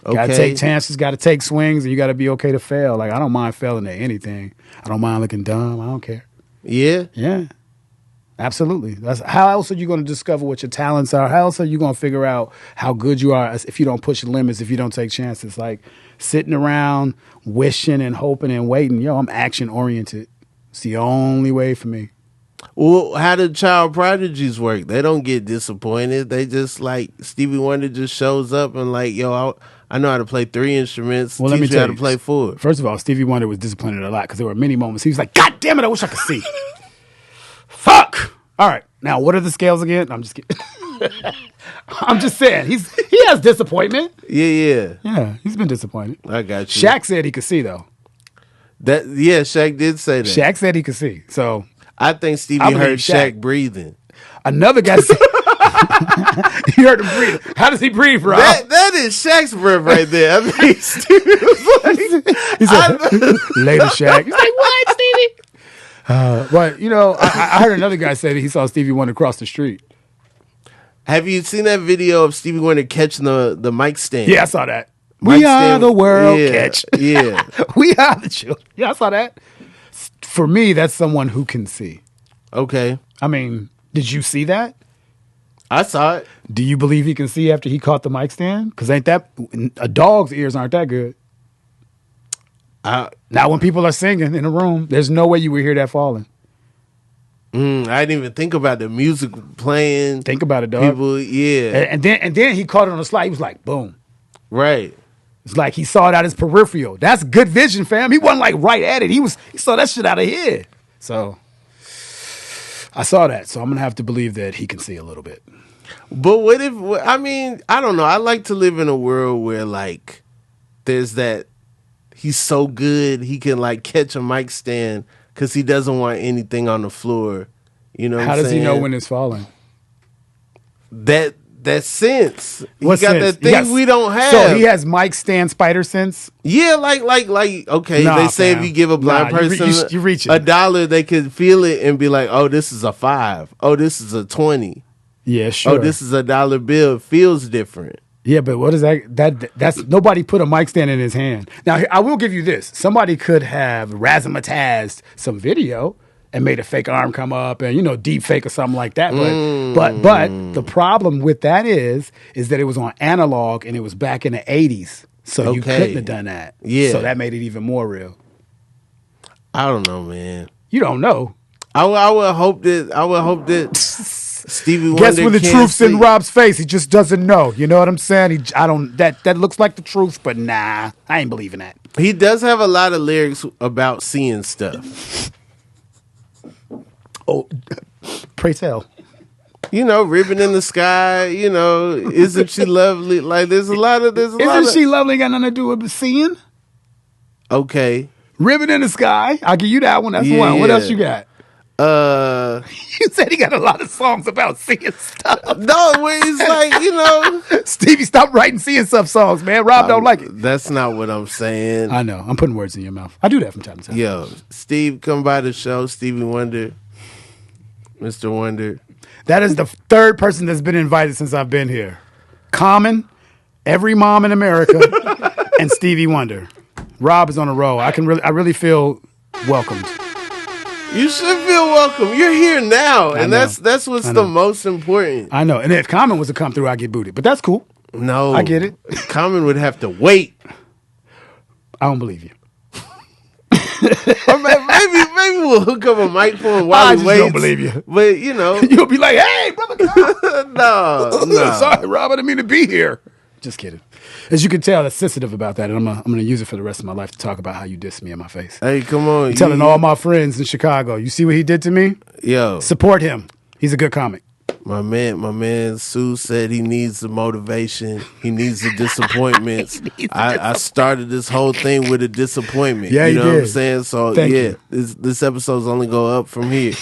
Gotta take chances, gotta take swings, and you gotta be okay to fail. Like, I don't mind failing at anything. I don't mind looking dumb. I don't care. Yeah? Yeah. Absolutely. How else are you going to discover what your talents are? How else are you going to figure out how good you are if you don't push limits, if you don't take chances? Like sitting around wishing and hoping and waiting. Yo, I'm action oriented. It's the only way for me. Well, how do child prodigies work? They don't get disappointed. They just like Stevie Wonder just shows up and like, yo, I know how to play 3 instruments. Well, teach let me you tell how to play 4. First of all, Stevie Wonder was disappointed a lot because there were many moments he was like, God damn it, I wish I could see. Fuck. All right. Now, what are the scales again? I'm just kidding. I'm just saying. He has disappointment. Yeah. Yeah, he's been disappointed. I got you. Shaq said he could see, though. Shaq did say that. Shaq said he could see. So I think Stevie heard Shaq breathing. Another guy said he heard him breathe. How does he breathe, Rob? That is Shaq's breath right there. I think Stevie was like, he said, later, Shaq. He's like, what, Stevie? But, I heard another guy say that he saw Stevie Wonder cross the street. Have you seen that video of Stevie Wonder catching the mic stand? Yeah, I saw that. We are the world, catch. Yeah. We are the children. Yeah, I saw that. For me, that's someone who can see. Okay. I mean, did you see that? I saw it. Do you believe he can see after he caught the mic stand? Because a dog's ears aren't that good. Now, when people are singing in a room, there's no way you would hear that falling. I didn't even think about the music playing. Think about it, dog. People, yeah. And then he caught it on the slide. He was like, boom. Right. It's like he saw it out his peripheral. That's good vision, fam. He wasn't like right at it. He saw that shit out of here. So I saw that. So I'm gonna have to believe that he can see a little bit. But what if? I mean, I don't know. I like to live in a world where like there's that he's so good he can like catch a mic stand because he doesn't want anything on the floor. You know, how does he know when it's falling? That sense. What he got sense? that thing we don't have. So he has mic stand spider sense? Yeah, like okay, Nah, they say fam. if you give a blind person you reaching. $1, they could feel it and be like, oh, this is a 5. Oh, this is a 20. Yeah, sure. Oh, this is a $1 bill. It feels different. Yeah, but what is that? That's nobody put a mic stand in his hand. Now, I will give you this. Somebody could have razzmatazed some video and made a fake arm come up and, deep fake or something like that. But the problem with that is that it was on analog and it was back in the 80s. So you couldn't have done that. Yeah. So that made it even more real. I don't know, man. You don't know. I would hope that Stevie Wonder Guess when the can't truth's see. in Rob's face, he just doesn't know. You know what I'm saying? That looks like the truth, but nah, I ain't believing that. He does have a lot of lyrics about seeing stuff. Oh, pray tell. Ribbon in the sky, isn't she lovely? Like there's a lot of Isn't she lovely? Got nothing to do with seeing? Okay. Ribbon in the sky. I'll give you that one. That's one. What else you got? You said he got a lot of songs about seeing stuff. No, it's like, Stevie, stop writing seeing stuff songs, man. Rob don't like it. That's not what I'm saying. I know. I'm putting words in your mouth. I do that from time to time. Yo, Steve, come by the show. Stevie Wonder. Mr. Wonder. That is the third person that's been invited since I've been here. Common, every mom in America, and Stevie Wonder. Rob is on a roll. I really feel welcomed. You should feel welcome. You're here now, and know. that's what's the most important. I know. And if Common was to come through, I'd get booted. But that's cool. No. I get it. Common would have to wait. I don't believe you. Or maybe we'll hook up a mic for him while I he just waits. don't believe you. But, You'll be like, hey, brother. no. Sorry, Rob. I didn't mean to be here. Just kidding. As you can tell, that's sensitive about that, and I'm going to use it for the rest of my life to talk about how you dissed me in my face. Hey, come on. I'm telling all my friends in Chicago, you see what he did to me? Yo. Support him. He's a good comic. My man Sue said he needs the motivation. He needs the disappointments. I started this whole thing with a disappointment. Yeah, you know did. what I'm saying? So Thank you. this episode's only go up from here.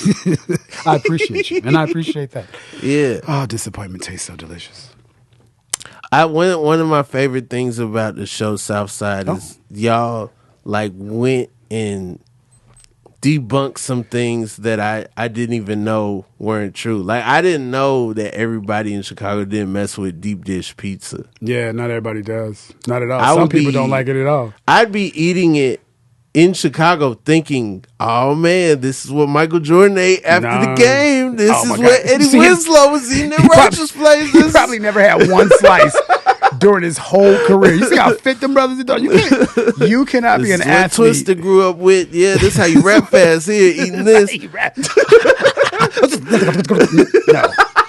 I appreciate you, and I appreciate that. Yeah. Oh, disappointment tastes so delicious. One of my favorite things about the show Southside is y'all went and debunked some things that I didn't even know weren't true. Like I didn't know that everybody in Chicago didn't mess with deep dish pizza. Yeah, not everybody does. Not at all. Some people don't like it at all. I'd be eating it in Chicago thinking, oh man, this is what Michael Jordan ate after the game. This is what Eddie Winslow was eating at Roach's Place. He probably never had one slice during his whole career. You see how fit them brothers are? You cannot be an athlete. Twister grew up with. Yeah, this is how you rap fast here, eating this.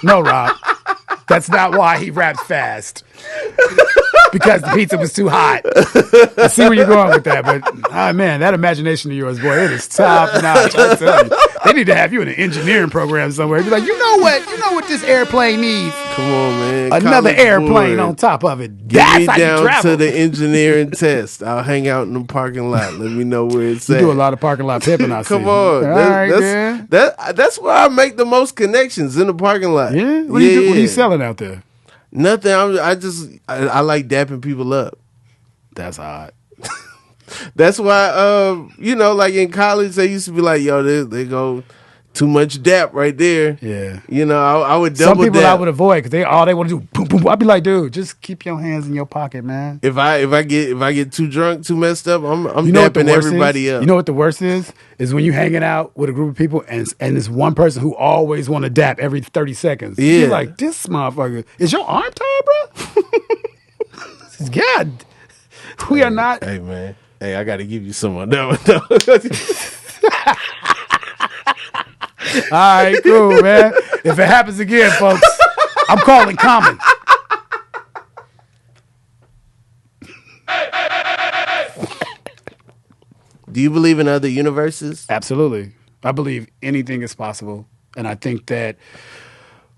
No, Rob. That's not why he raps fast. Because the pizza was too hot. I see where you're going with that, but man, that imagination of yours, boy, it is top notch. I tell you, they need to have you in an engineering program somewhere. Be like, you know what this airplane needs? Come on, man. Another College airplane board. on top of it. Get That's me how you down travel. to the engineering test. I'll hang out in the parking lot. Let me know where it's You at. do a lot of parking lot pimping, I see. Come on. All right, man. That's where I make the most connections, in the parking lot. Yeah? What are you selling out there? Nothing. I like dapping people up. That's odd. That's why, in college, they used to be like, yo, they go too much dap right there. Yeah. I would double Some people dap. I would avoid because all they want to do, boom, boom, boom. I'd be like, dude, just keep your hands in your pocket, man. If I get too drunk, too messed up, I'm what the dapping worst everybody is? up. You know what the worst is? Is when you hanging out with a group of people and there's one person who always want to dap every 30 seconds. Yeah. You're like, this motherfucker, is your arm tired, bro? God, we are not. Hey, man. Hey, I got to give you some on that one. All right, cool, man. If it happens again, folks, I'm calling Common. Hey! Do you believe in other universes? Absolutely. I believe anything is possible. And I think that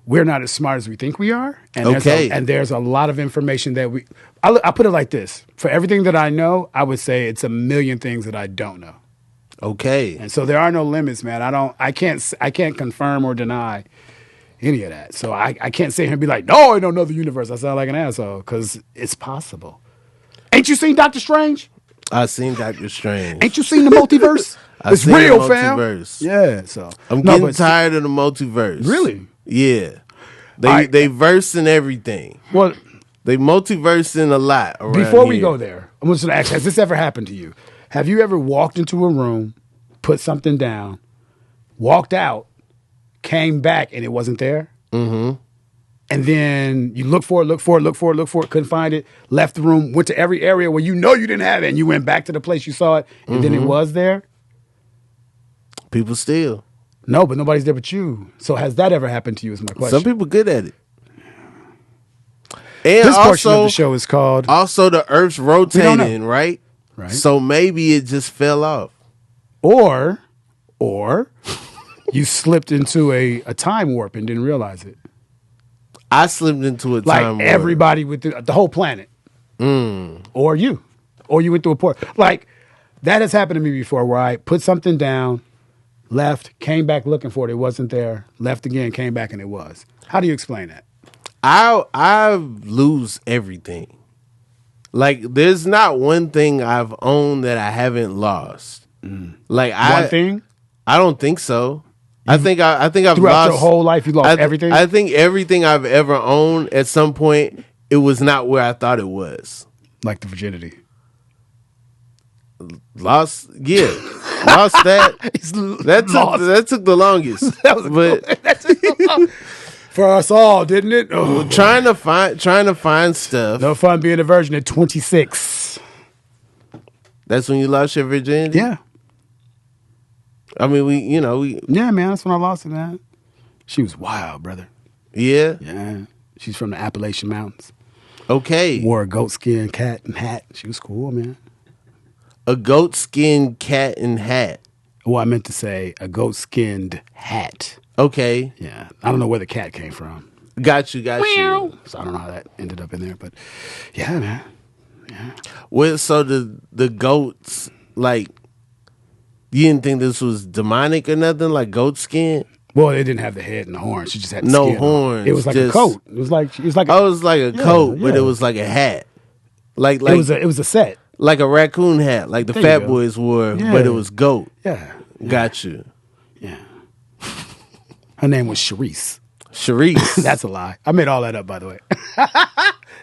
we're not as smart as we think we are. And there's a lot of information that I put it like this. For everything that I know, I would say it's a million things that I don't know. Okay. And so there are no limits, man. I can't confirm or deny any of that. So I can't sit here and be like, no, I know another universe. I sound like an asshole because it's possible. Ain't you seen Doctor Strange? I've seen Doctor Strange. Ain't you seen the multiverse? It's seen real, the fam. multiverse. Yeah, so I'm getting tired of the multiverse. Really? Yeah. They verse in everything. Well, they multiverse in a lot around before we here. go there, I'm just going to ask, has this ever happened to you? Have you ever walked into a room, put something down, walked out, came back, and it wasn't there? Mm-hmm. And then you look for it, couldn't find it, left the room, went to every area where you know you didn't have it, and you went back to the place you saw it, and then it was there? People steal. No, but nobody's there but you. So has that ever happened to you is my question. Some people good at it. And this also, portion of the show is called... Also, the Earth's rotating, right? Right. So maybe it just fell off. Or you slipped into a time warp and didn't realize it. I slipped into a time warp. Everybody with the whole planet. Or you went through a port. Like, that has happened to me before where I put something down, left, came back looking for it. It wasn't there. Left again, came back, and it was. How do you explain that? I lose everything. Like, there's not one thing I've owned that I haven't lost. Like, one thing? I don't think so. I think I've throughout lost your whole life. You lost everything. I think everything I've ever owned at some point, it was not where I thought it was. Like the virginity. Lost that. That took the longest. That took the longest. For us all, didn't it? Oh. Trying to find stuff. No fun being a virgin at 26. That's when you lost your virginity? Yeah. I mean, we. Yeah, man, that's when I lost it, man. She was wild, brother. Yeah? Yeah. She's from the Appalachian Mountains. Okay. Wore a goatskin cat and hat. She was cool, man. A goatskin cat and hat. Well, I meant to say a goat-skinned hat. Okay. Yeah. I don't know where the cat came from. Got you. So I don't know how that ended up in there, but yeah, man. Yeah. Well, so the goats, like, you didn't think this was demonic or nothing, like goat skin? Well, they didn't have the head and the horns. She just had the no skin horns. on. It was like a coat. It was like a coat, but it was like a hat. Like it was a set. Like a raccoon hat, like the Fat Boys wore, but it was goat. Yeah. Got you. Yeah. Her name was Sharice. Sharice. That's a lie. I made all that up, by the way.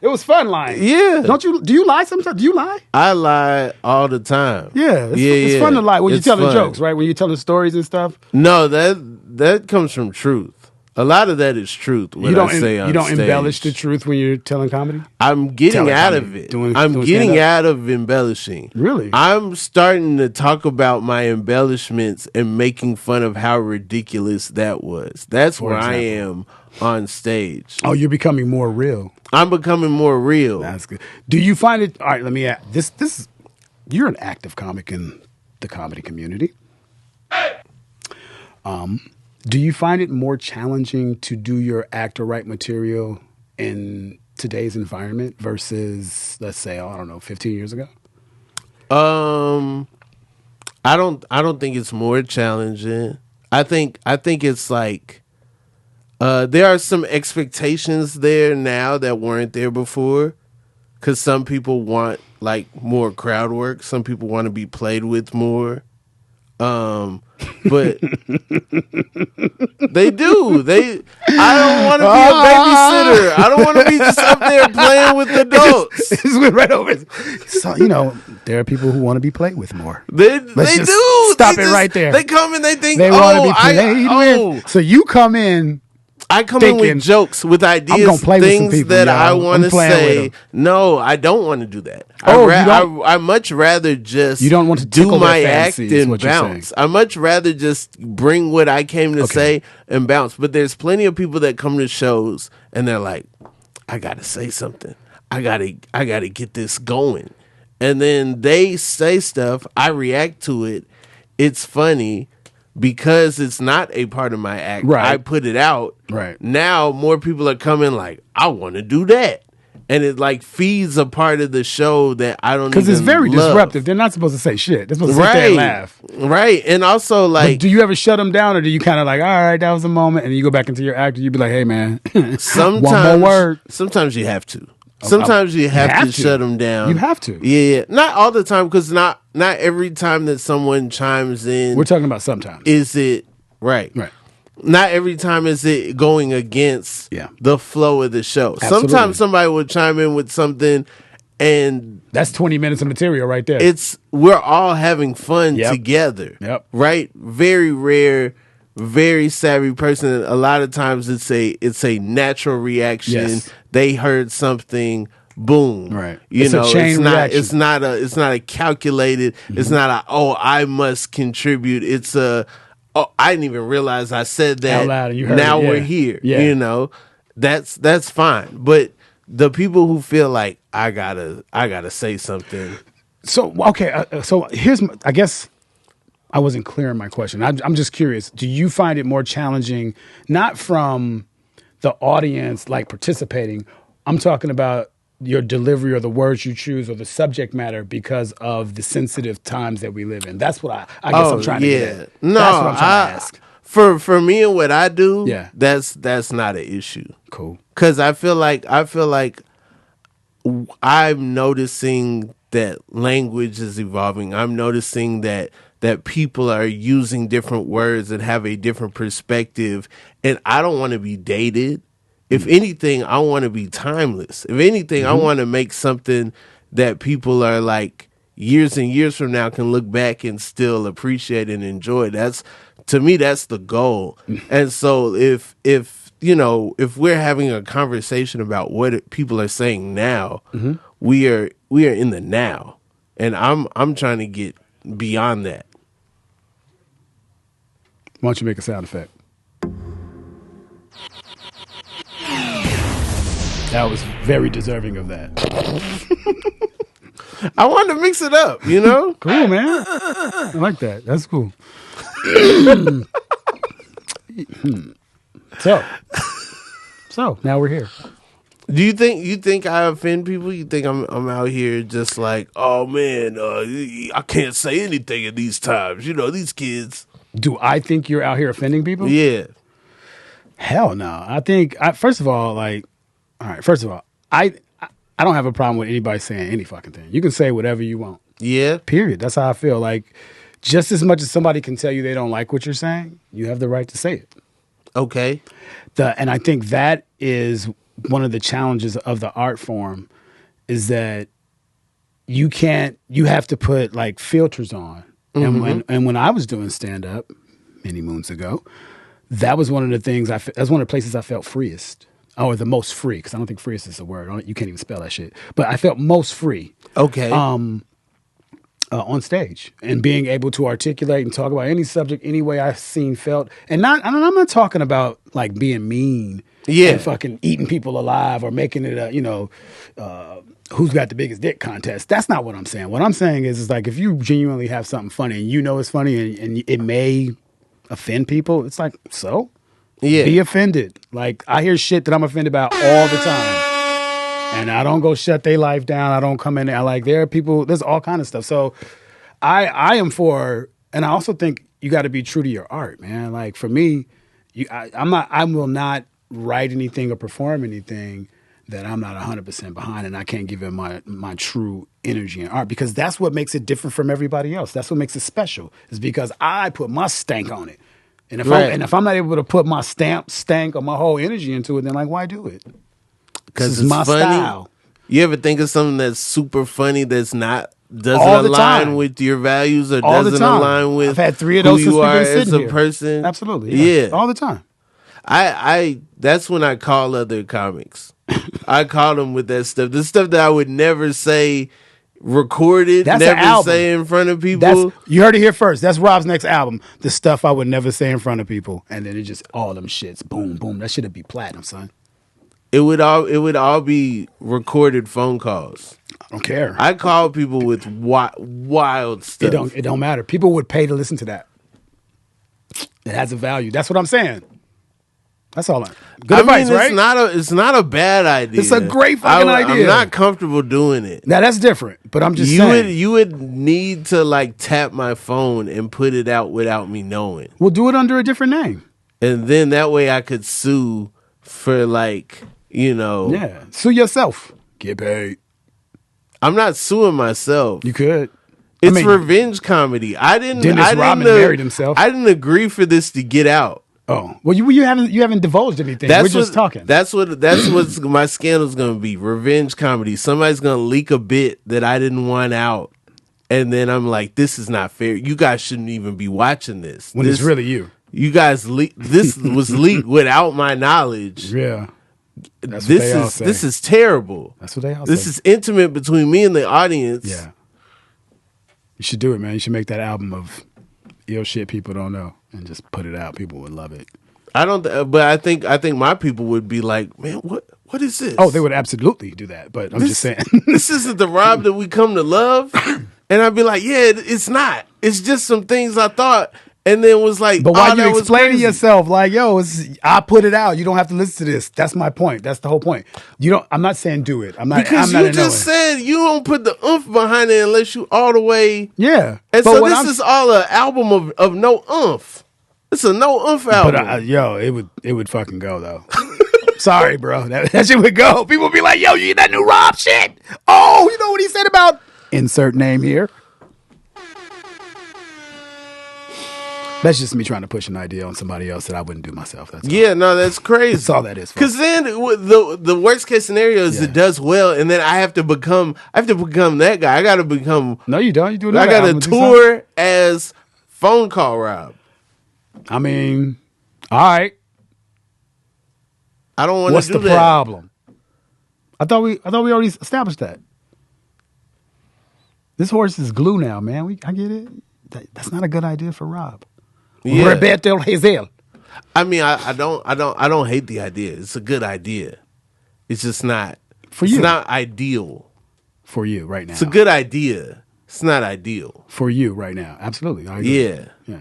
It was fun lying. Yeah. Do you lie sometimes? Do you lie? I lie all the time. Yeah. It's fun to lie when you're telling jokes, right? When you're telling stories and stuff. No, that comes from truth. A lot of that is truth. You don't embellish the truth when you're telling comedy? I'm getting out of it. I'm getting out of embellishing. Really? I'm starting to talk about my embellishments and making fun of how ridiculous that was. That's where I am on stage. Oh, you're becoming more real. I'm becoming more real. That's good. Do you find it... All right, let me ask. This you're an active comic in the comedy community. Do you find it more challenging to do your act or write material in today's environment versus, let's say, 15 years ago? I don't think it's more challenging. I think it's like there are some expectations there now that weren't there before, because some people want like more crowd work. Some people want to be played with more. But they do. I don't want to be a babysitter. I don't want to be just up there playing with adults. It just went right over. So, there are people who want to be played with more. They do. Stop it right there. They come and they think, they want to be played with. So you come in. I come in with jokes, with ideas, things that I want to say. No, I don't want to do that. I much rather just do my act and bounce. I much rather just bring what I came to say and bounce. But there's plenty of people that come to shows and they're like, I got to say something. I gotta get this going. and then they say stuff, I react to it. It's funny because it's not a part of my act. Right. I put it out. Right. Now more people are coming like, I want to do that. And it like feeds a part of the show that I don't because it's very love. disruptive. They're not supposed to say shit. They're supposed to sit there and laugh. Right. And also like, but do you ever shut them down, or do you kind of like, all right, that was a moment, and then you go back into your act and you be like, hey man, sometimes, one more word. Sometimes you have to. Sometimes you have to shut them down. You have to. Yeah. Not all the time, because not every time that someone chimes in. We're talking about sometimes. Is it right? Right. Not every time is it going against the flow of the show. Absolutely. Sometimes somebody will chime in with something, and that's 20 minutes of material right there. We're all having fun together. Yep. Right? Very rare, very savvy person. A lot of times it's a natural reaction. Yes. They heard something, boom. Right. You It's know, a chain reaction. it's not a calculated, it's not I must contribute. It's oh, I didn't even realize I said that. Out loud, and you heard now it, we're here. Yeah. You know, that's fine. But the people who feel like I gotta say something. So okay, so here's I guess I wasn't clear in my question. I'm just curious. Do you find it more challenging, not from the audience like participating? I'm talking about your delivery or the words you choose or the subject matter because of the sensitive times that we live in. That's what I guess I'm trying to get at. No, that's what I'm trying to ask. For me and what I do, that's not an issue. Cool. Because I feel like I'm noticing that language is evolving. I'm noticing that people are using different words and have a different perspective. And I don't want to be dated. If anything, I want to be timeless. If anything, I want to make something that people are like years and years from now can look back and still appreciate and enjoy. To me, that's the goal. And so if we're having a conversation about what people are saying now, we are in the now. And I'm trying to get beyond that. Why don't you make a sound effect? That was very deserving of that. I wanted to mix it up, you know? Cool, man. I like that. That's cool. So now we're here. Do you think I offend people? You think I'm out here just like, oh man, I can't say anything in these times. You know, these kids. Do I think you're out here offending people? Yeah. Hell no. I think first of all, I don't have a problem with anybody saying any fucking thing. You can say whatever you want. Yeah. Period. That's how I feel. Like, just as much as somebody can tell you they don't like what you're saying, you have the right to say it. Okay. And I think that is one of the challenges of the art form, is that you have to put like filters on. And when I was doing stand up many moons ago, that was one of the things that's one of the places I felt freest. Or the most free, because I don't think freest is a word. You can't even spell that shit. But I felt most free. Okay. On stage, and being able to articulate and talk about any subject any way I've seen, felt, and I'm not talking about like being mean, and fucking eating people alive or making it a who's got the biggest dick contest. That's not what I'm saying. What I'm saying is like, if you genuinely have something funny and you know it's funny and it may offend people, it's like, so. Yeah. Be offended. Like, I hear shit that I'm offended about all the time. And I don't go shut their life down. I don't come in there. There are people, there's all kind of stuff. So I am for, and I also think you got to be true to your art, man. Like, for me, I will not write anything or perform anything that I'm not 100% behind, and I can't give it my true energy and art, because that's what makes it different from everybody else. That's what makes it special, is because I put my stank on it. And if I'm not able to put my stank, or my whole energy into it, then like, why do it? Because it's my funny. style. You ever think of something that's super funny doesn't All the align time. with your values, or All the doesn't time. align with I've had 3 of those who since you we've are been sitting as a here. person? Absolutely. Yeah. All the time. I that's when I call other comics. I call them with that stuff. The stuff that I would never say recorded, That's never an album. say in front of people. You heard it here first. That's Rob's next album. The stuff I would never say in front of people. And then it just, all them shits, boom, boom. That shit'd be platinum, son. It would all be recorded phone calls. I don't care. I call people with wild stuff. It don't matter. People would pay to listen to that. It has a value. That's what I'm saying. That's all. Good advice, right? It's not a bad idea. It's a great fucking idea. I'm not comfortable doing it. Now that's different, but I'm just saying. You would need to like tap my phone and put it out without me knowing. We'll do it under a different name. And then that way I could sue for like, Yeah. Sue yourself. Get paid. I'm not suing myself. You could. It's revenge comedy. Dennis Rodman married himself. I didn't agree for this to get out. Oh. Well, you haven't divulged anything. We're just talking. That's what my scandal's gonna be. Revenge comedy. Somebody's gonna leak a bit that I didn't want out. And then I'm like, this is not fair. You guys shouldn't even be watching this. When it's really you. You guys this was leaked without my knowledge. Yeah. That's this is terrible. That's what they all say. This is intimate between me and the audience. Yeah. You should do it, man. You should make that album of ill shit people don't know and just put it out. People would love it. But I think my people would be like, man, what is this? Oh, they would absolutely do that. But I'm just saying. This isn't the Rob that we come to love. And I'd be like, yeah, it's not. It's just some things I thought. And then was like, but why you explaining yourself like, yo, I put it out. You don't have to listen to this. That's my point. That's the whole point. I'm not saying do it. I'm not. Because you just said you don't put the oomph behind it unless you all the way. Yeah. And so this is all an album of no oomph. It's a no oomph album. But it would fucking go though. Sorry, bro. That shit would go. People would be like, yo, you get that new Rob shit? Oh, you know what he said about insert name here. That's just me trying to push an idea on somebody else that I wouldn't do myself. That's that's crazy. That's all that is. Because then the worst case scenario is it does well, and then I have to become that guy. I got to become. No, you don't. You do. I got to tour as Phone Call Rob. I mean, all right. I don't want to do that. What's the problem? I thought we already established that. This horse is glue now, man. I get it. That's not a good idea for Rob. Yeah. Roberto Hazel. I mean, I don't hate the idea. It's a good idea. It's just not for you. It's not ideal for you right now. It's a good idea. It's not ideal for you right now. Absolutely. I agree. Yeah.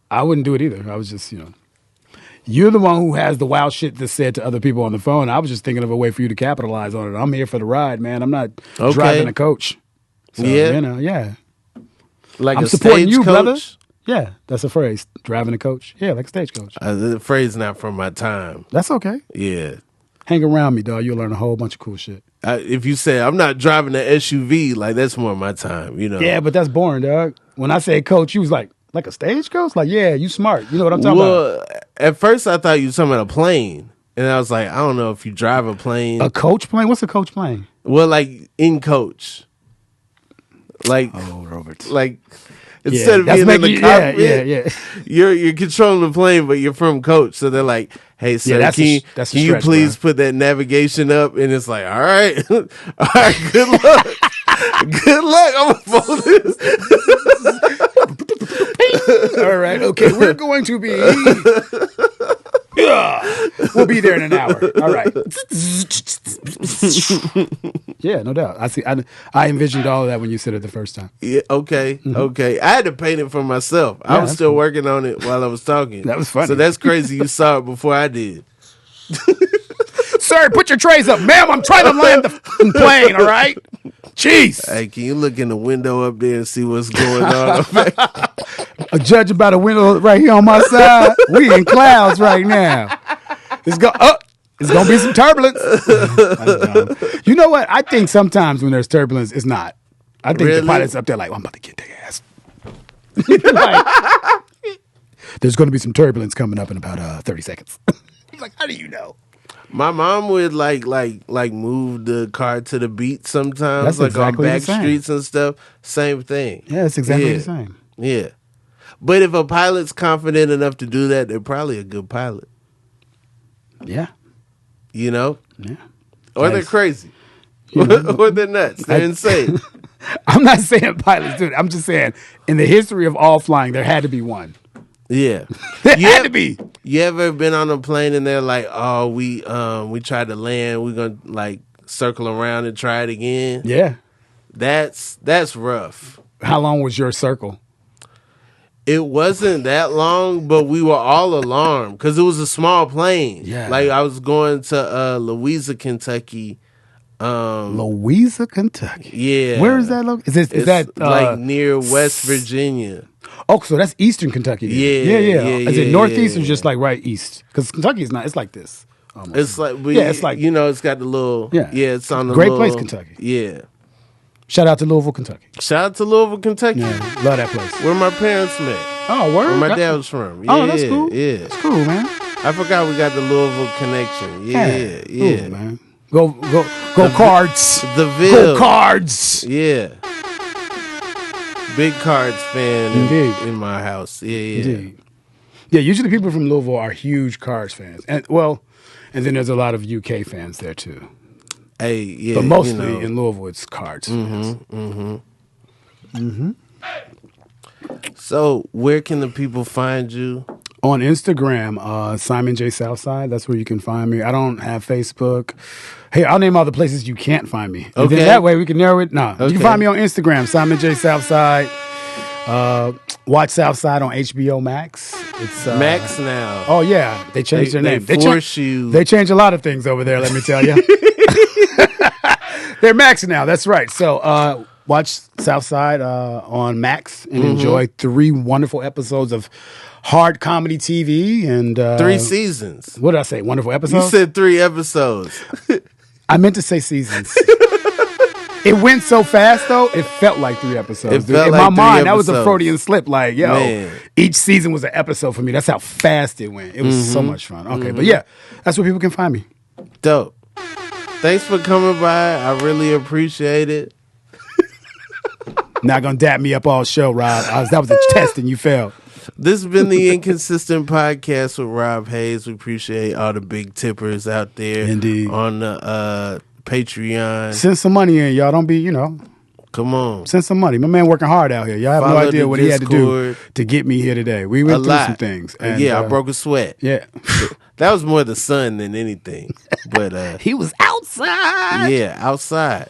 I wouldn't do it either. I was just, you're the one who has the wild shit that's said to other people on the phone. I was just thinking of a way for you to capitalize on it. I'm here for the ride, man. I'm not driving a coach. So, Like I'm a supporting you, coach? brother. Yeah, that's a phrase. Driving a coach. Yeah, like a stagecoach. The phrase not from my time. That's okay. Yeah. Hang around me, dog. You'll learn a whole bunch of cool shit. If you say I'm not driving an SUV, like that's more my time, Yeah, but that's boring, dog. When I say coach, you was like a stagecoach? Like, yeah, you smart. You know what I'm talking about? At first I thought you were talking about a plane. And I was like, I don't know if you drive a plane. A coach plane? What's a coach plane? Well, like in coach. Like Robert. Like instead of being in the cockpit, you're controlling the plane, but you're from coach. So they're like, hey, sir, can you please put that navigation up? And it's like, all right, good luck. Good luck. I'm going to fold this. All right, okay, we're going to be... we'll be there in an hour. All right. Yeah, no doubt. I envisioned all of that when you said it the first time. Yeah. Okay. Mm-hmm. Okay. I had to paint it for myself. I was still working on it while I was talking. That was funny. So that's crazy. You saw it before I did. Sir, put your trays up, ma'am. I'm trying to land the plane. All right. Jeez. Hey, can you look in the window up there and see what's going on? Judging by the window right here on my side, we in clouds right now. It's gonna be some turbulence. You know what? I think sometimes when there's turbulence, it's not. I think the pilot's up there like, I'm about to get their ass. There's going to be some turbulence coming up in about 30 seconds. He's like, how do you know? My mom would like move the car to the beat sometimes. That's like exactly on back streets and stuff. Same thing. Yeah, it's exactly the same. Yeah. But if a pilot's confident enough to do that, they're probably a good pilot. Yeah. You know? Yeah. Or they're crazy. Or they're nuts. They're insane. I'm not saying pilots do it. I'm just saying in the history of all flying, there had to be one. Yeah. There had to be. You ever been on a plane and they're like, oh, we tried to land. We're going to like circle around and try it again. Yeah. That's rough. How long was your circle? It wasn't that long, but we were all alarmed because it was a small plane. Yeah. Like I was going to Louisa, Kentucky. Louisa, Kentucky. Yeah. Where is that located? Is that like near West Virginia? Oh, so that's Eastern Kentucky. Then. Yeah. Is it Northeast or just like right east? Because Kentucky is not. It's like this. Almost. It's like it's like it's got the little it's on the great little, place, Kentucky. Yeah. Shout out to Louisville, Kentucky. Shout out to Louisville, Kentucky. Yeah, love that place. Where my parents met. Oh, word? Where my dad was from. Yeah, that's cool. Yeah. That's cool, man. I forgot we got the Louisville connection. Yeah. Cool, man. Go Cards. The Ville. Go Cards. Yeah. Big Cards fan Indeed. in my house. Yeah. Indeed. Yeah, usually people from Louisville are huge Cards fans. And then there's a lot of UK fans there too. Hey, yeah. But mostly in Louisville it's Cards fans. So where can the people find you? On Instagram, Simon J. Southside. That's where you can find me. I don't have Facebook. Hey, I'll name all the places you can't find me. And then that way we can narrow it. No, you can find me on Instagram, Simon J. Southside. Watch Southside on HBO Max. It's Max now. Oh yeah, they changed their name. They change a lot of things over there. Let me tell you. They're Max now. That's right. So watch Southside on Max and enjoy 3 wonderful episodes of hard comedy TV and 3 seasons. What did I say? Wonderful episodes? You said 3 episodes. I meant to say seasons. It went so fast though, it felt like 3 episodes. In my mind, that was a Freudian slip. Like, man. Each season was an episode for me. That's how fast it went. It was so much fun. Okay, but yeah, that's where people can find me. Dope. Thanks for coming by. I really appreciate it. Not gonna dap me up all show, Rob. That was a test and you failed. This has been the Inconsistent Podcast with Rob Haze. We appreciate all the big tippers out there. Indeed. On the Patreon. Send some money in, y'all. Don't be, Come on. Send some money. My man working hard out here. Y'all have no idea what he had to do to get me here today. We went through some things. And, I broke a sweat. Yeah. That was more the sun than anything. But he was outside. Yeah, outside.